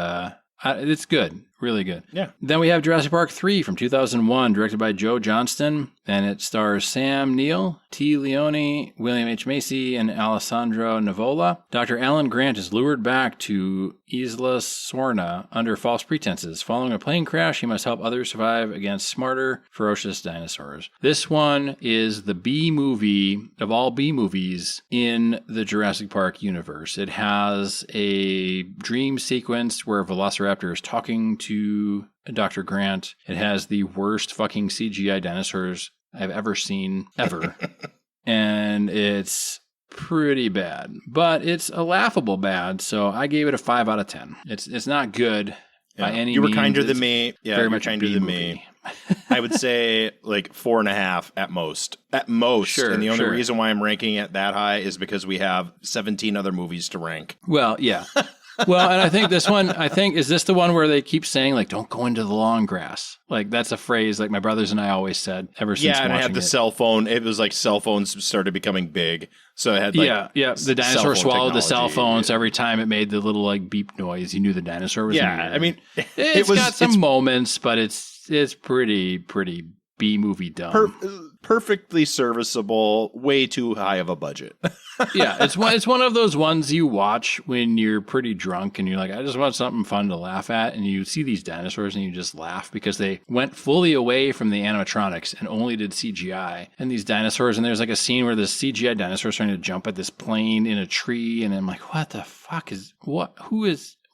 it's good. Really good. Yeah. Then we have Jurassic Park 3 from 2001, directed by Joe Johnston, and it stars Sam Neill, T. Leone, William H. Macy, and Alessandro Nivola. Dr. Alan Grant is lured back to Isla Sorna under false pretenses. Following a plane crash, he must help others survive against smarter, ferocious dinosaurs. This one is the B movie of all B movies in the Jurassic Park universe. It has a dream sequence where a velociraptor is talking to Dr. Grant. It has the worst fucking CGI dinosaurs I've ever seen, ever. And it's pretty bad, but it's a laughable bad, so I gave it a 5 out of 10. It's not good by any means. You were kinder than me. Yeah, very much kinder than me. I would say like 4.5 at most. At most. Sure, and the only reason why I'm ranking it that high is because we have 17 other movies to rank. Well, yeah. Well, and I think this one, is this the one where they keep saying, like, don't go into the long grass? Like, that's a phrase, like, my brothers and I always said ever since watching it. Yeah, and I had the cell phone. It was like cell phones started becoming big. So it had, like... Yeah. The dinosaur swallowed the cell phone, so every time it made the little, like, beep noise, you knew the dinosaur was near. I mean... It's got some moments, but it's pretty B-movie dumb. Perfectly serviceable, way too high of a budget. Yeah, it's one of those ones you watch when you're pretty drunk and you're like, I just want something fun to laugh at, and you see these dinosaurs and you just laugh because they went fully away from the animatronics and only did CGI. And these dinosaurs, and there's like a scene where this CGI dinosaur is trying to jump at this plane in a tree, and I'm like, what the fuck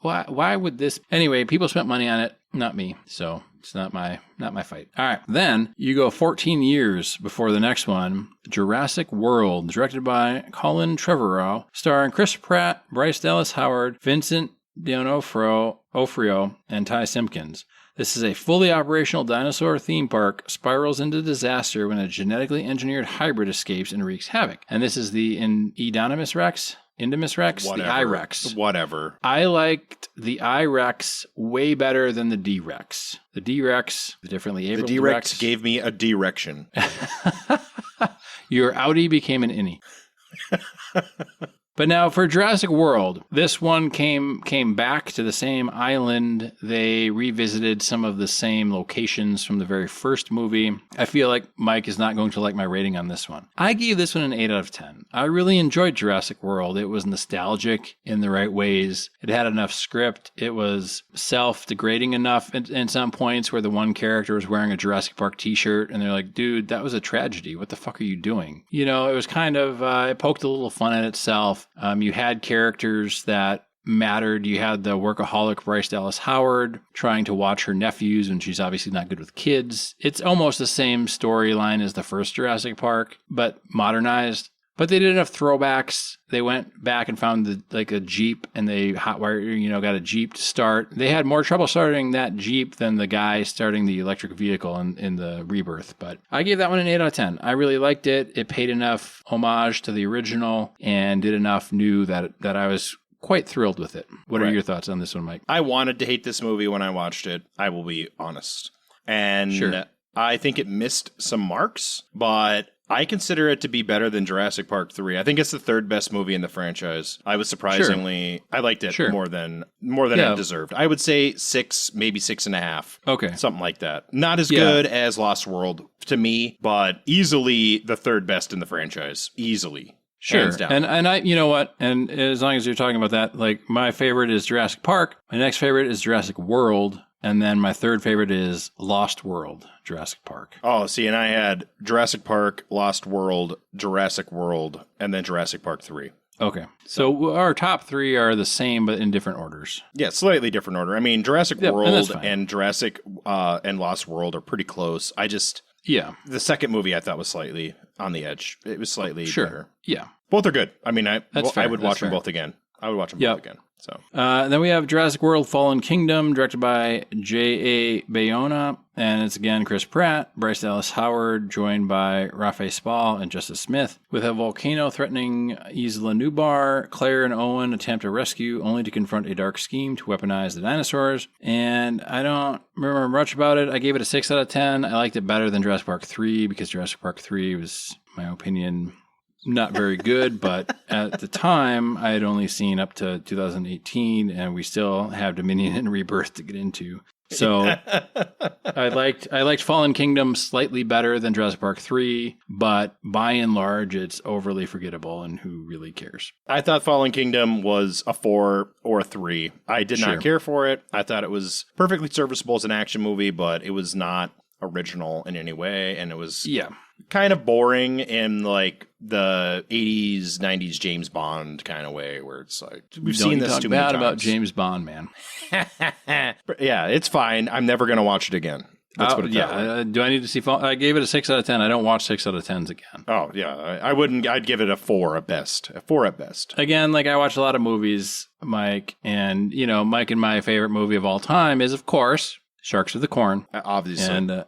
why would this? Anyway, people spent money on it, not me. So it's not my fight. All right. Then you go 14 years before the next one, Jurassic World, directed by Colin Trevorrow, starring Chris Pratt, Bryce Dallas Howard, Vincent D'Onofrio, and Ty Simpkins. This is a fully operational dinosaur theme park spirals into disaster when a genetically engineered hybrid escapes and wreaks havoc. And this is the Indominus Rex. Indominus Rex? Whatever. The I-Rex. Whatever. I liked the I-Rex way better than the D-Rex. The D-Rex, the differently abled The D-Rex gave me a direction. Your outie became an innie. But now for Jurassic World, this one came back to the same island. They revisited some of the same locations from the very first movie. I feel like Mike is not going to like my rating on this one. I gave this one an 8 out of 10. I really enjoyed Jurassic World. It was nostalgic in the right ways. It had enough script. It was self-degrading enough in some points where the one character was wearing a Jurassic Park t-shirt and they're like, dude, that was a tragedy. What the fuck are you doing? You know, it was kind of, it poked a little fun at itself. You had characters that mattered. You had the workaholic Bryce Dallas Howard trying to watch her nephews when she's obviously not good with kids. It's almost the same storyline as the first Jurassic Park, but modernized. But they did enough throwbacks. They went back and found a Jeep and they hotwired, got a Jeep to start. They had more trouble starting that Jeep than the guy starting the electric vehicle in the Rebirth. But I gave that one an 8 out of 10. I really liked it. It paid enough homage to the original and did enough new that I was quite thrilled with it. What are your thoughts on this one, Mike? I wanted to hate this movie when I watched it. I will be honest. And Sure. I think it missed some marks, but I consider it to be better than Jurassic Park 3. I think it's the third best movie in the franchise. I was surprisingly, I liked it more than it deserved. I would say 6, maybe 6.5. Okay. Something like that. Not as good as Lost World to me, but easily the third best in the franchise. Easily. Sure. Hands down. And I, you know what? And as long as you're talking about that, like my favorite is Jurassic Park. My next favorite is Jurassic World. And then my third favorite is Lost World, Jurassic Park. Oh, see, and I had Jurassic Park, Lost World, Jurassic World, and then Jurassic Park 3. Okay. So our top 3 are the same, but in different orders. Yeah, slightly different order. I mean, Jurassic World and Jurassic and Lost World are pretty close. The second movie I thought was slightly on the edge. It was slightly better. Yeah. Both are good. I mean, I would watch them fair. both again. I would watch them both again. So then we have Jurassic World Fallen Kingdom, directed by J.A. Bayona. And it's again Chris Pratt, Bryce Dallas Howard, joined by Rafe Spall and Justice Smith. With a volcano threatening Isla Nublar, Claire and Owen attempt a rescue only to confront a dark scheme to weaponize the dinosaurs. And I don't remember much about it. I gave it a 6 out of 10. I liked it better than Jurassic Park 3 because Jurassic Park 3 was, in my opinion, not very good, but at the time, I had only seen up to 2018, and we still have Dominion and Rebirth to get into. So I liked Fallen Kingdom slightly better than Jurassic Park 3, but by and large, it's overly forgettable, and who really cares? I thought Fallen Kingdom was a 4 or a 3. I did not care for it. I thought it was perfectly serviceable as an action movie, but it was not original in any way, and it was kind of boring in like the 80s, 90s James Bond kind of way, where it's like, we've seen this too many times. About James Bond, man. Yeah, it's fine. I'm never going to watch it again. Let's put it that way. Do I need to see I gave it a 6 out of 10. I don't watch 6 out of 10s again. Oh, yeah. I wouldn't. I'd give it a 4 at best. A 4 at best. Again, like I watch a lot of movies, Mike, and, Mike and my favorite movie of all time is, of course, Sharks of the Corn. Obviously. And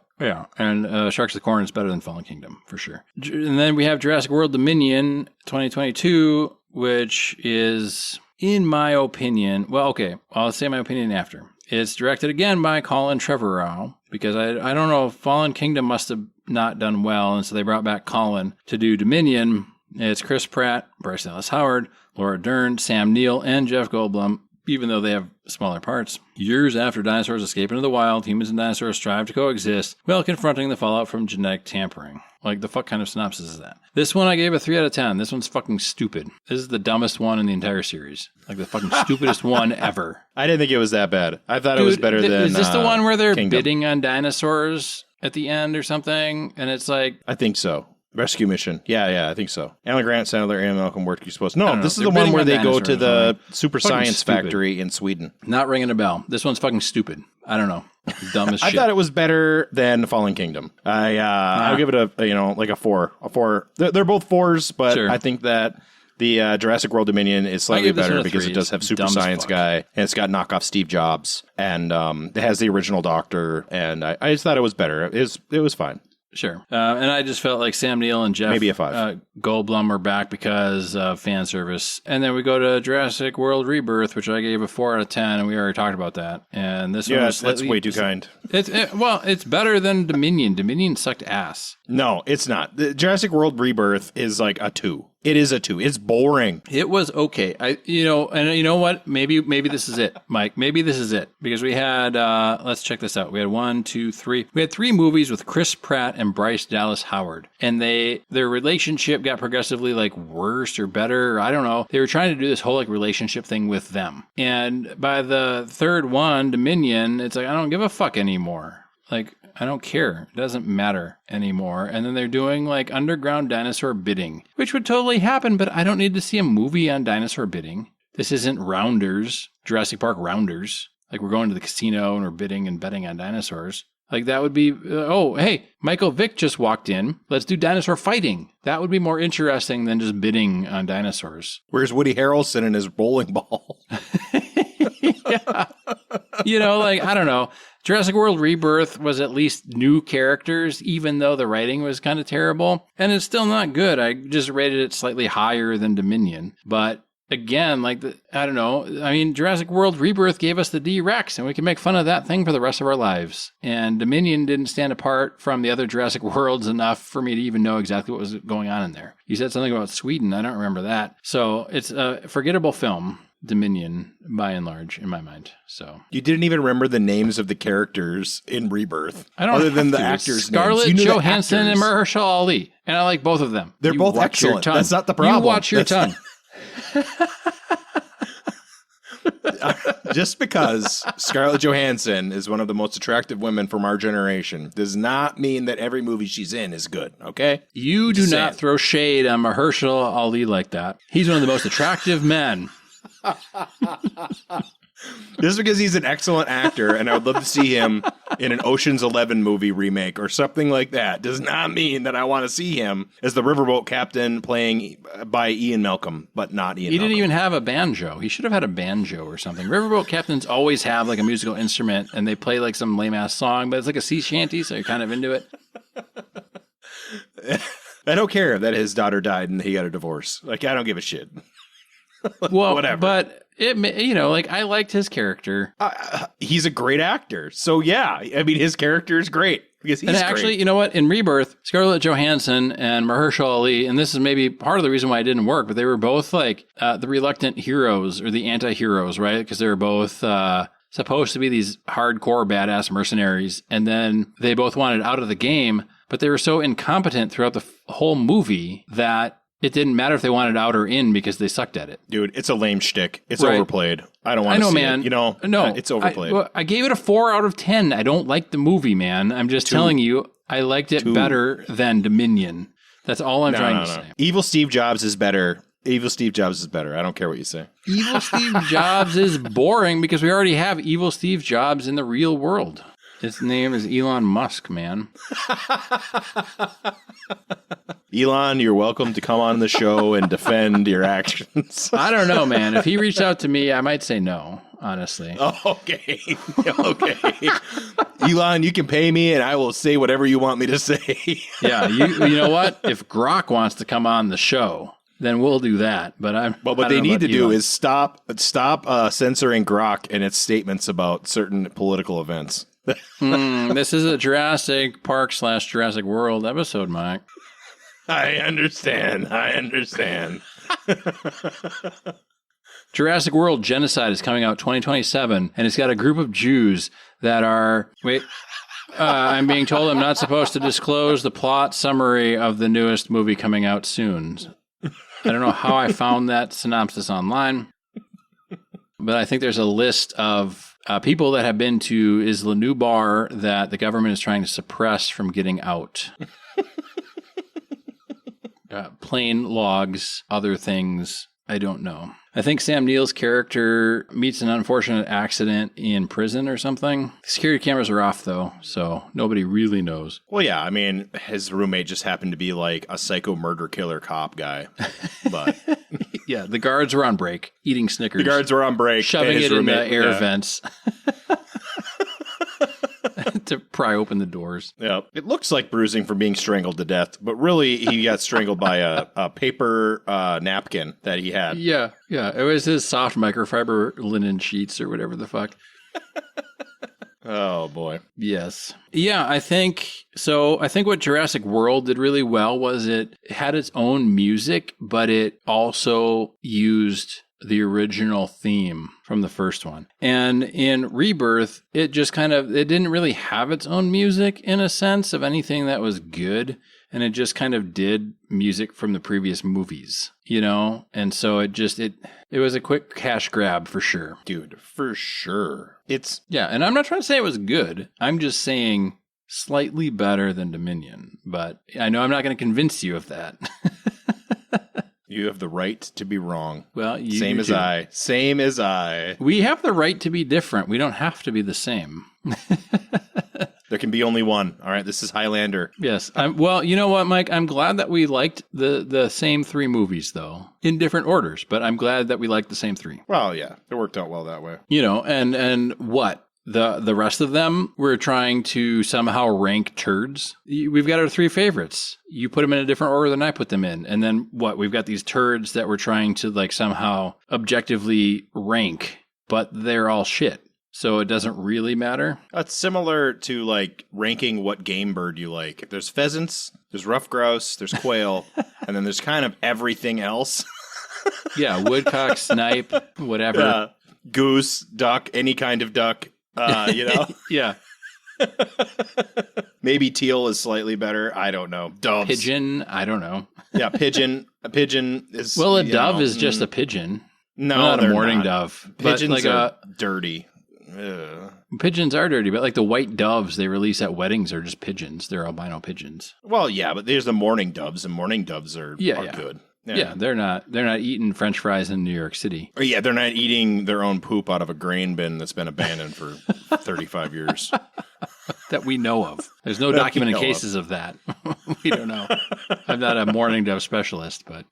Sharks of the Corn is better than Fallen Kingdom, for sure. And then we have Jurassic World Dominion 2022, which is, in my opinion, I'll say my opinion after. It's directed again by Colin Trevorrow, because I don't know, Fallen Kingdom must have not done well, and so they brought back Colin to do Dominion. It's Chris Pratt, Bryce Dallas Howard, Laura Dern, Sam Neill, and Jeff Goldblum, even though they have smaller parts. Years after dinosaurs escape into the wild, humans and dinosaurs strive to coexist while confronting the fallout from genetic tampering. Like, the fuck kind of synopsis is that? This one I gave a 3 out of 10. This one's fucking stupid. This is the dumbest one in the entire series. Like, the fucking stupidest one ever. I didn't think it was that bad. I thought it was better than Is this the one where they're Kingdom. bidding on dinosaurs at the end or something? And it's like... I think so. Rescue Mission. Yeah, I think so. Alan Grant, Sandler, and Malcolm Work, you supposed to. No, this is the one where they go to the super science factory in Sweden. Not ringing a bell. This one's fucking stupid. I don't know. Dumb as shit. I thought it was better than Fallen Kingdom. I'll give it a 4. A 4. They're both 4s, but sure. I think that the Jurassic World Dominion is slightly better because it does have super science guy, and it's got knockoff Steve Jobs, and it has the original Doctor, and I just thought it was better. It was fine. Sure. And I just felt like Sam Neill and Jeff Maybe a 5. Goldblum are back because of fan service. And then we go to Jurassic World Rebirth, which I gave a 4 out of 10, and we already talked about that. And this one was that's way too kind. It's better than Dominion. Dominion sucked ass. No, it's not. The Jurassic World Rebirth is like a 2. It is a 2. It's boring. It was okay. And you know what? Maybe this is it, Mike. Maybe this is it. Because we had, let's check this out. We had 1, 2, 3. We had 3 movies with Chris Pratt and Bryce Dallas Howard. And their relationship got progressively like worse or better. Or I don't know. They were trying to do this whole like relationship thing with them. And by the third one, Dominion, it's like, I don't give a fuck anymore. Like, I don't care. It doesn't matter anymore. And then they're doing like underground dinosaur bidding, which would totally happen, but I don't need to see a movie on dinosaur bidding. This isn't Rounders, Jurassic Park Rounders. Like we're going to the casino and we're bidding and betting on dinosaurs. Like that would be, hey, Michael Vick just walked in. Let's do dinosaur fighting. That would be more interesting than just bidding on dinosaurs. Where's Woody Harrelson and his bowling ball? Yeah. Like, I don't know. Jurassic World Rebirth was at least new characters, even though the writing was kind of terrible. And it's still not good. I just rated it slightly higher than Dominion. But again, I don't know. I mean, Jurassic World Rebirth gave us the D-Rex, and we can make fun of that thing for the rest of our lives. And Dominion didn't stand apart from the other Jurassic Worlds enough for me to even know exactly what was going on in there. You said something about Sweden. I don't remember that. So it's a forgettable film. Dominion, by and large, in my mind. So you didn't even remember the names of the characters in Rebirth, I don't other than the to. actors' Scarlett names. Johansson and Mahershala Ali, and I like both of them. They're both excellent. That's not the problem. You watch your tongue. Just because Scarlett Johansson is one of the most attractive women from our generation does not mean that every movie she's in is good, okay? You do not throw shade on Mahershala Ali like that. He's one of the most attractive men. Just because he's an excellent actor and I would love to see him in an Ocean's 11 movie remake or something like that does not mean that I want to see him as the riverboat captain playing by Ian Malcolm, but not Ian Malcolm. He didn't even have a banjo. He should have had a banjo or something. Riverboat captains always have like a musical instrument and they play like some lame-ass song, but it's like a sea shanty, so you're kind of into it. I don't care that his daughter died and he got a divorce. Like, I don't give a shit. Well, whatever. But I liked his character. He's a great actor, so yeah. I mean, his character is great because he's actually, great. You know what? In Rebirth, Scarlett Johansson and Mahershala Ali, and this is maybe part of the reason why it didn't work, but they were both like the reluctant heroes or the anti-heroes, right? Because they were both supposed to be these hardcore badass mercenaries, and then they both wanted out of the game, but they were so incompetent throughout the whole movie that it didn't matter if they wanted out or in because they sucked at it. Dude, it's a lame shtick. It's right. Overplayed. I don't want to see man. it. No, it's overplayed. I gave it a 4 out of 10. I don't like the movie, man. I'm just telling you, I liked it better than Dominion. That's all I'm trying to say. Evil Steve Jobs is better. Evil Steve Jobs is better. I don't care what you say. Evil Steve Jobs is boring because we already have Evil Steve Jobs in the real world. His name is Elon Musk, man. Elon, you're welcome to come on the show and defend your actions. I don't know, man. If he reached out to me, I might say no, honestly. Oh, okay. Okay. Elon, you can pay me and I will say whatever you want me to say. Yeah, you know what? If Grok wants to come on the show, then we'll do that. But what they need to do is stop censoring Grok and its statements about certain political events. This is a Jurassic Park / Jurassic World episode, Mike. I understand. Jurassic World Genocide is coming out 2027, and it's got a group of Jews that are... I'm being told I'm not supposed to disclose the plot summary of the newest movie coming out soon. I don't know how I found that synopsis online, but I think there's a list of people that have been to Isla Nublar that the government is trying to suppress from getting out. Plane logs, other things, I don't know. I think Sam Neill's character meets an unfortunate accident in prison or something. Security cameras are off, though, so nobody really knows. Well, yeah, I mean, his roommate just happened to be like a psycho murder killer cop guy. But yeah, the guards were on break, eating Snickers. The guards were on break. Shoving it in the air vents. to pry open the doors. Yeah. It looks like bruising from being strangled to death, but really he got strangled by a paper napkin that he had. Yeah. It was his soft microfiber linen sheets or whatever the fuck. Oh, boy. Yes. Yeah, I think so. I think what Jurassic World did really well was it had its own music, but it also used the original theme from the first one. And in Rebirth, it just it didn't really have its own music in a sense of anything that was good. And it just kind of did music from the previous movies, you know? And so it was a quick cash grab for sure. Dude, for sure. Yeah, and I'm not trying to say it was good. I'm just saying slightly better than Dominion. But I know I'm not going to convince you of that. You have the right to be wrong. Well, Same as I. Same as I. We have the right to be different. We don't have to be the same. There can be only one. All right, this is Highlander. Yes. Well, you know what, Mike? I'm glad that we liked the same three movies, though, in different orders. But I'm glad that we liked the same three. Well, yeah, it worked out well that way. You know, and what? The rest of them, we're trying to somehow rank turds. We've got our three favorites. You put them in a different order than I put them in. And then what? We've got these turds that we're trying to like somehow objectively rank, but they're all shit. So it doesn't really matter. It's similar to like ranking what game bird you like. There's pheasants, there's ruffed grouse, there's quail, and then there's kind of everything else. Yeah, woodcock, snipe, whatever. Goose, duck, any kind of duck. You know? Yeah. Maybe teal is slightly better. I don't know. Doves. Pigeon, I don't know. Yeah, pigeon. A pigeon is... Well, a dove is just a pigeon. No, not a mourning not. dove. Pigeons like are dirty. Ugh. Pigeons are dirty, but like the white doves they release at weddings are just pigeons. They're albino pigeons. Well, yeah, but there's the mourning doves, and mourning doves are good. Yeah, they're not eating French fries in New York City. Or yeah, they're not eating their own poop out of a grain bin that's been abandoned for 35 years. That we know of. There's no documented cases of that. We don't know. I'm not a mourning dove specialist, but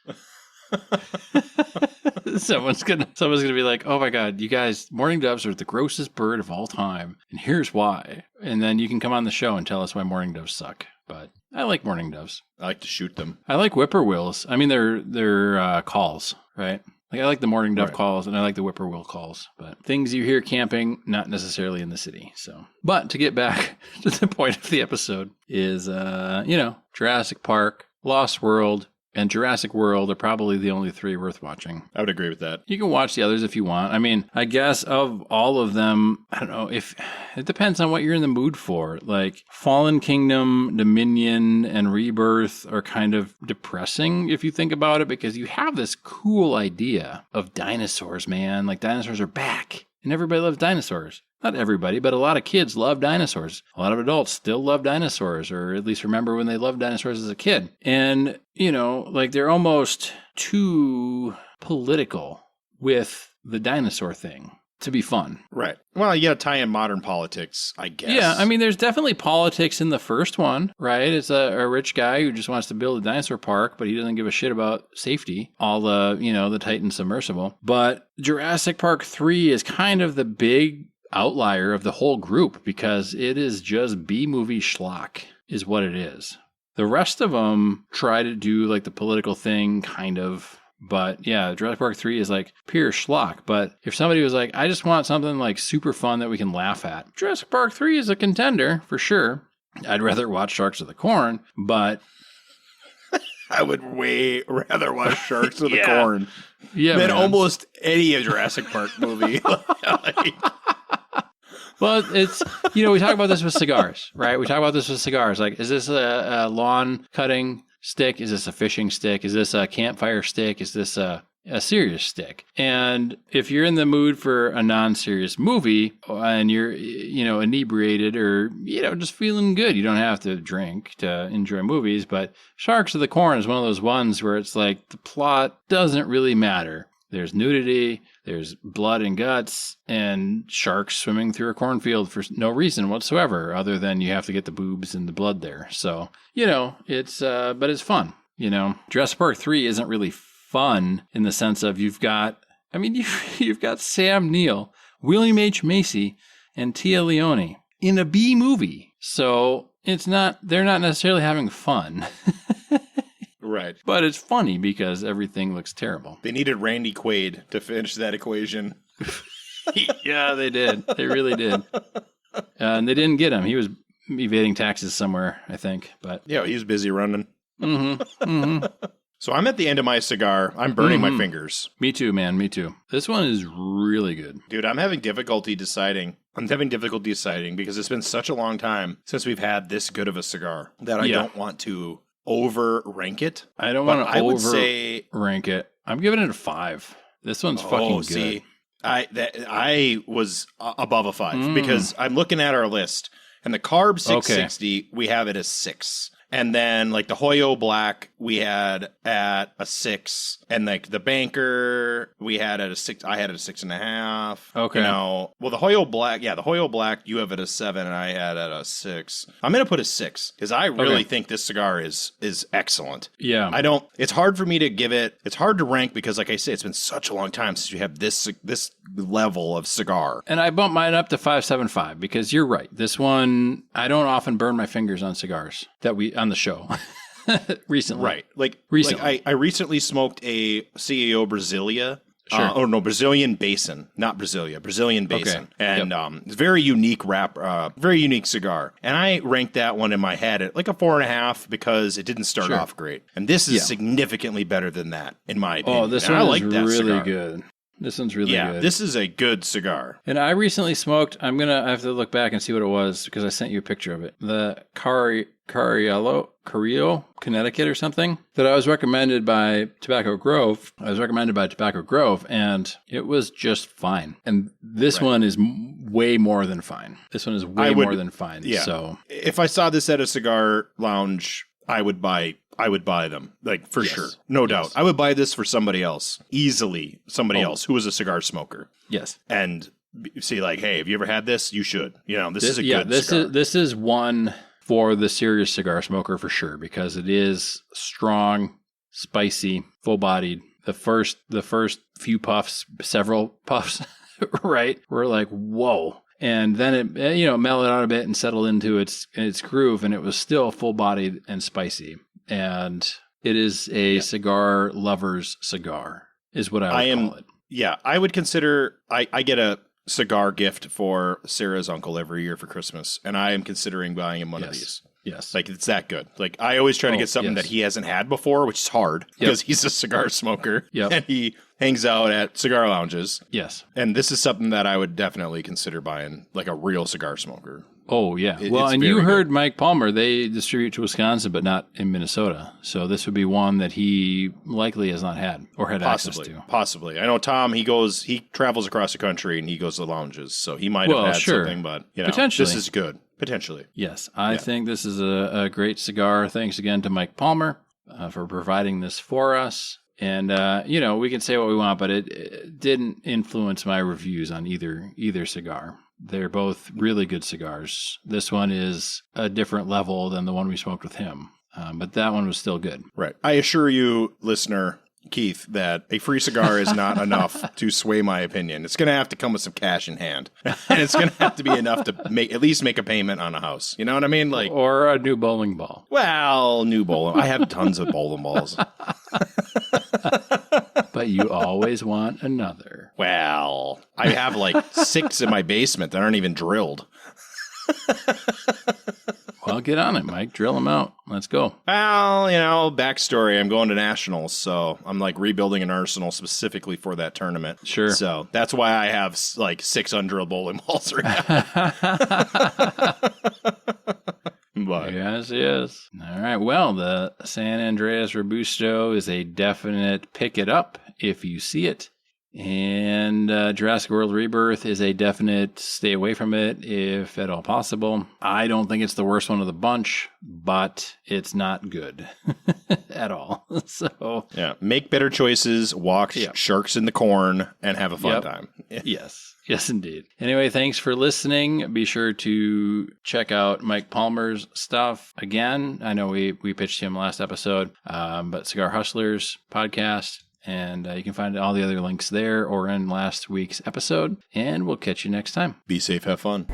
someone's gonna be like, "Oh my God, you guys, mourning doves are the grossest bird of all time, and here's why." And then you can come on the show and tell us why mourning doves suck. But I like mourning doves. I like to shoot them. I like whippoorwills. I mean, they're calls, right? Like I like the mourning dove calls, and I like the whippoorwill calls. But things you hear camping, not necessarily in the city. So, but to get back to the point of the episode is, Jurassic Park, Lost World, and Jurassic World are probably the only three worth watching. I would agree with that. You can watch the others if you want. I mean, I guess of all of them, I don't know if it depends on what you're in the mood for. Like Fallen Kingdom, Dominion, and Rebirth are kind of depressing if you think about it, because you have this cool idea of dinosaurs, man. Like dinosaurs are back and everybody loves dinosaurs. Not everybody, but a lot of kids love dinosaurs. A lot of adults still love dinosaurs, or at least remember when they loved dinosaurs as a kid. And, like they're almost too political with the dinosaur thing to be fun. Right. Well, you got to tie in modern politics, I guess. Yeah, I mean, there's definitely politics in the first one, right? It's a rich guy who just wants to build a dinosaur park, but he doesn't give a shit about safety. All the Titan submersible. But Jurassic Park 3 is kind of the big outlier of the whole group, because it is just B-movie schlock is what it is. The rest of them try to do like the political thing, kind of. But yeah, Jurassic Park 3 is like pure schlock. But if somebody was like, I just want something like super fun that we can laugh at, Jurassic Park 3 is a contender for sure. I'd rather watch Sharks of the Corn, but I would way rather watch Sharks of the Corn than almost any Jurassic Park movie. Well, it's, we talk about this with cigars, right? We talk about this with cigars. Like, is this a lawn cutting stick? Is this a fishing stick? Is this a campfire stick? Is this a serious stick? And if you're in the mood for a non-serious movie and you're, inebriated or, just feeling good, you don't have to drink to enjoy movies. But Sharks of the Corn is one of those ones where it's like the plot doesn't really matter. There's nudity, there's blood and guts, and sharks swimming through a cornfield for no reason whatsoever, other than you have to get the boobs and the blood there. So, it's, but it's fun, Jurassic Park 3 isn't really fun in the sense of you've got Sam Neill, William H. Macy, and Tia Leone in a B movie. So they're not necessarily having fun. Right. But it's funny because everything looks terrible. They needed Randy Quaid to finish that equation. Yeah, they did. They really did. And they didn't get him. He was evading taxes somewhere, I think. But yeah, he was busy running. Mm-hmm. Mm-hmm. So I'm at the end of my cigar. I'm burning my fingers. Me too, man. Me too. This one is really good. Dude, I'm having difficulty deciding. Because it's been such a long time since we've had this good of a cigar that I don't want to over rank it. I don't want to over rank it. I'm giving it a 5. This one's fucking good. See, I was above a 5 because I'm looking at our list and the Carb 660, we have it as 6. And then, like, the Hoyo Black, we had at a 6. And, like, the Banker, we had at a 6. I had it at 6.5. Okay. You know, well, the Hoyo Black, you have it at a 7, and I had it at a 6. I'm going to put a 6 because I really think this cigar is excellent. Yeah. It's hard for me to give it, it's hard to rank because, like I say, it's been such a long time since you have this level of cigar. And I bumped mine up to 5.75 because you're right. This one, I don't often burn my fingers on cigars on the show recently. Right. Like I recently smoked a CAO Brasilia. Sure. Brazilian Basin, not Brasilia, Brazilian Basin. Okay. And it's very unique very unique cigar. And I ranked that one in my head at like a 4.5 because it didn't start off great. And this is significantly better than that, in my opinion. Oh, this one is really good. This one's really good. Yeah, this is a good cigar. And I recently smoked, I have to look back and see what it was because I sent you a picture of it. The Carrillo, Connecticut or something that I was recommended by Tobacco Grove. And it was just fine. And this one is way more than fine. More than fine. Yeah. So if I saw this at a cigar lounge, I would buy them, like, for sure. No doubt. I would buy this for somebody else. Easily somebody else who is a cigar smoker. Yes. And see, like, hey, have you ever had this? You should. You know, this is a good cigar. This is one for the serious cigar smoker for sure because it is strong, spicy, full-bodied. The first few puffs, several puffs, right? We're like, whoa. And then it, mellowed out a bit and settled into its groove, and it was still full-bodied and spicy. And it is a cigar lover's cigar, is what I would call it. Yeah, I would consider, I get a cigar gift for Sarah's uncle every year for Christmas, and I am considering buying him one of these. Yes. Like, it's that good. Like, I always try to get something that he hasn't had before, which is hard because he's a cigar smoker and he hangs out at cigar lounges. Yes. And this is something that I would definitely consider buying, like a real cigar smoker. Oh, yeah. Well, and you heard Mike Palmer, they distribute to Wisconsin, but not in Minnesota. So this would be one that he likely has not had or had access to. Possibly. I know Tom, he travels across the country and he goes to lounges. So he might have had something, but potentially. This is good. Potentially. Yes. I think this is a great cigar. Thanks again to Mike Palmer for providing this for us. And, we can say what we want, but it didn't influence my reviews on either cigar. They're both really good cigars. This one is a different level than the one we smoked with him, but that one was still good. Right. I assure you, listener Keith, that a free cigar is not enough to sway my opinion. It's going to have to come with some cash in hand, and it's going to have to be enough to at least make a payment on a house. You know what I mean? Like, or a new bowling ball. Well, new bowling. I have tons of bowling balls. But you always want another. Well, I have like 6 in my basement that aren't even drilled. Well, get on it, Mike. Drill them out. Let's go. Well, backstory. I'm going to nationals, so I'm like rebuilding an arsenal specifically for that tournament. Sure. So that's why I have like 6 undrilled bowling balls right now. But. Yes. All right. Well, the San Andreas Robusto is a definite pick it up if you see it. And Jurassic World Rebirth is a definite stay away from it if at all possible. I don't think it's the worst one of the bunch, but it's not good at all. So make better choices, walk sharks in the corn, and have a fun time. Yes, indeed. Anyway, thanks for listening. Be sure to check out Mike Palmer's stuff again. I know we pitched him last episode, but Cigar Hustlers podcast. And you can find all the other links there or in last week's episode. And we'll catch you next time. Be safe, have fun.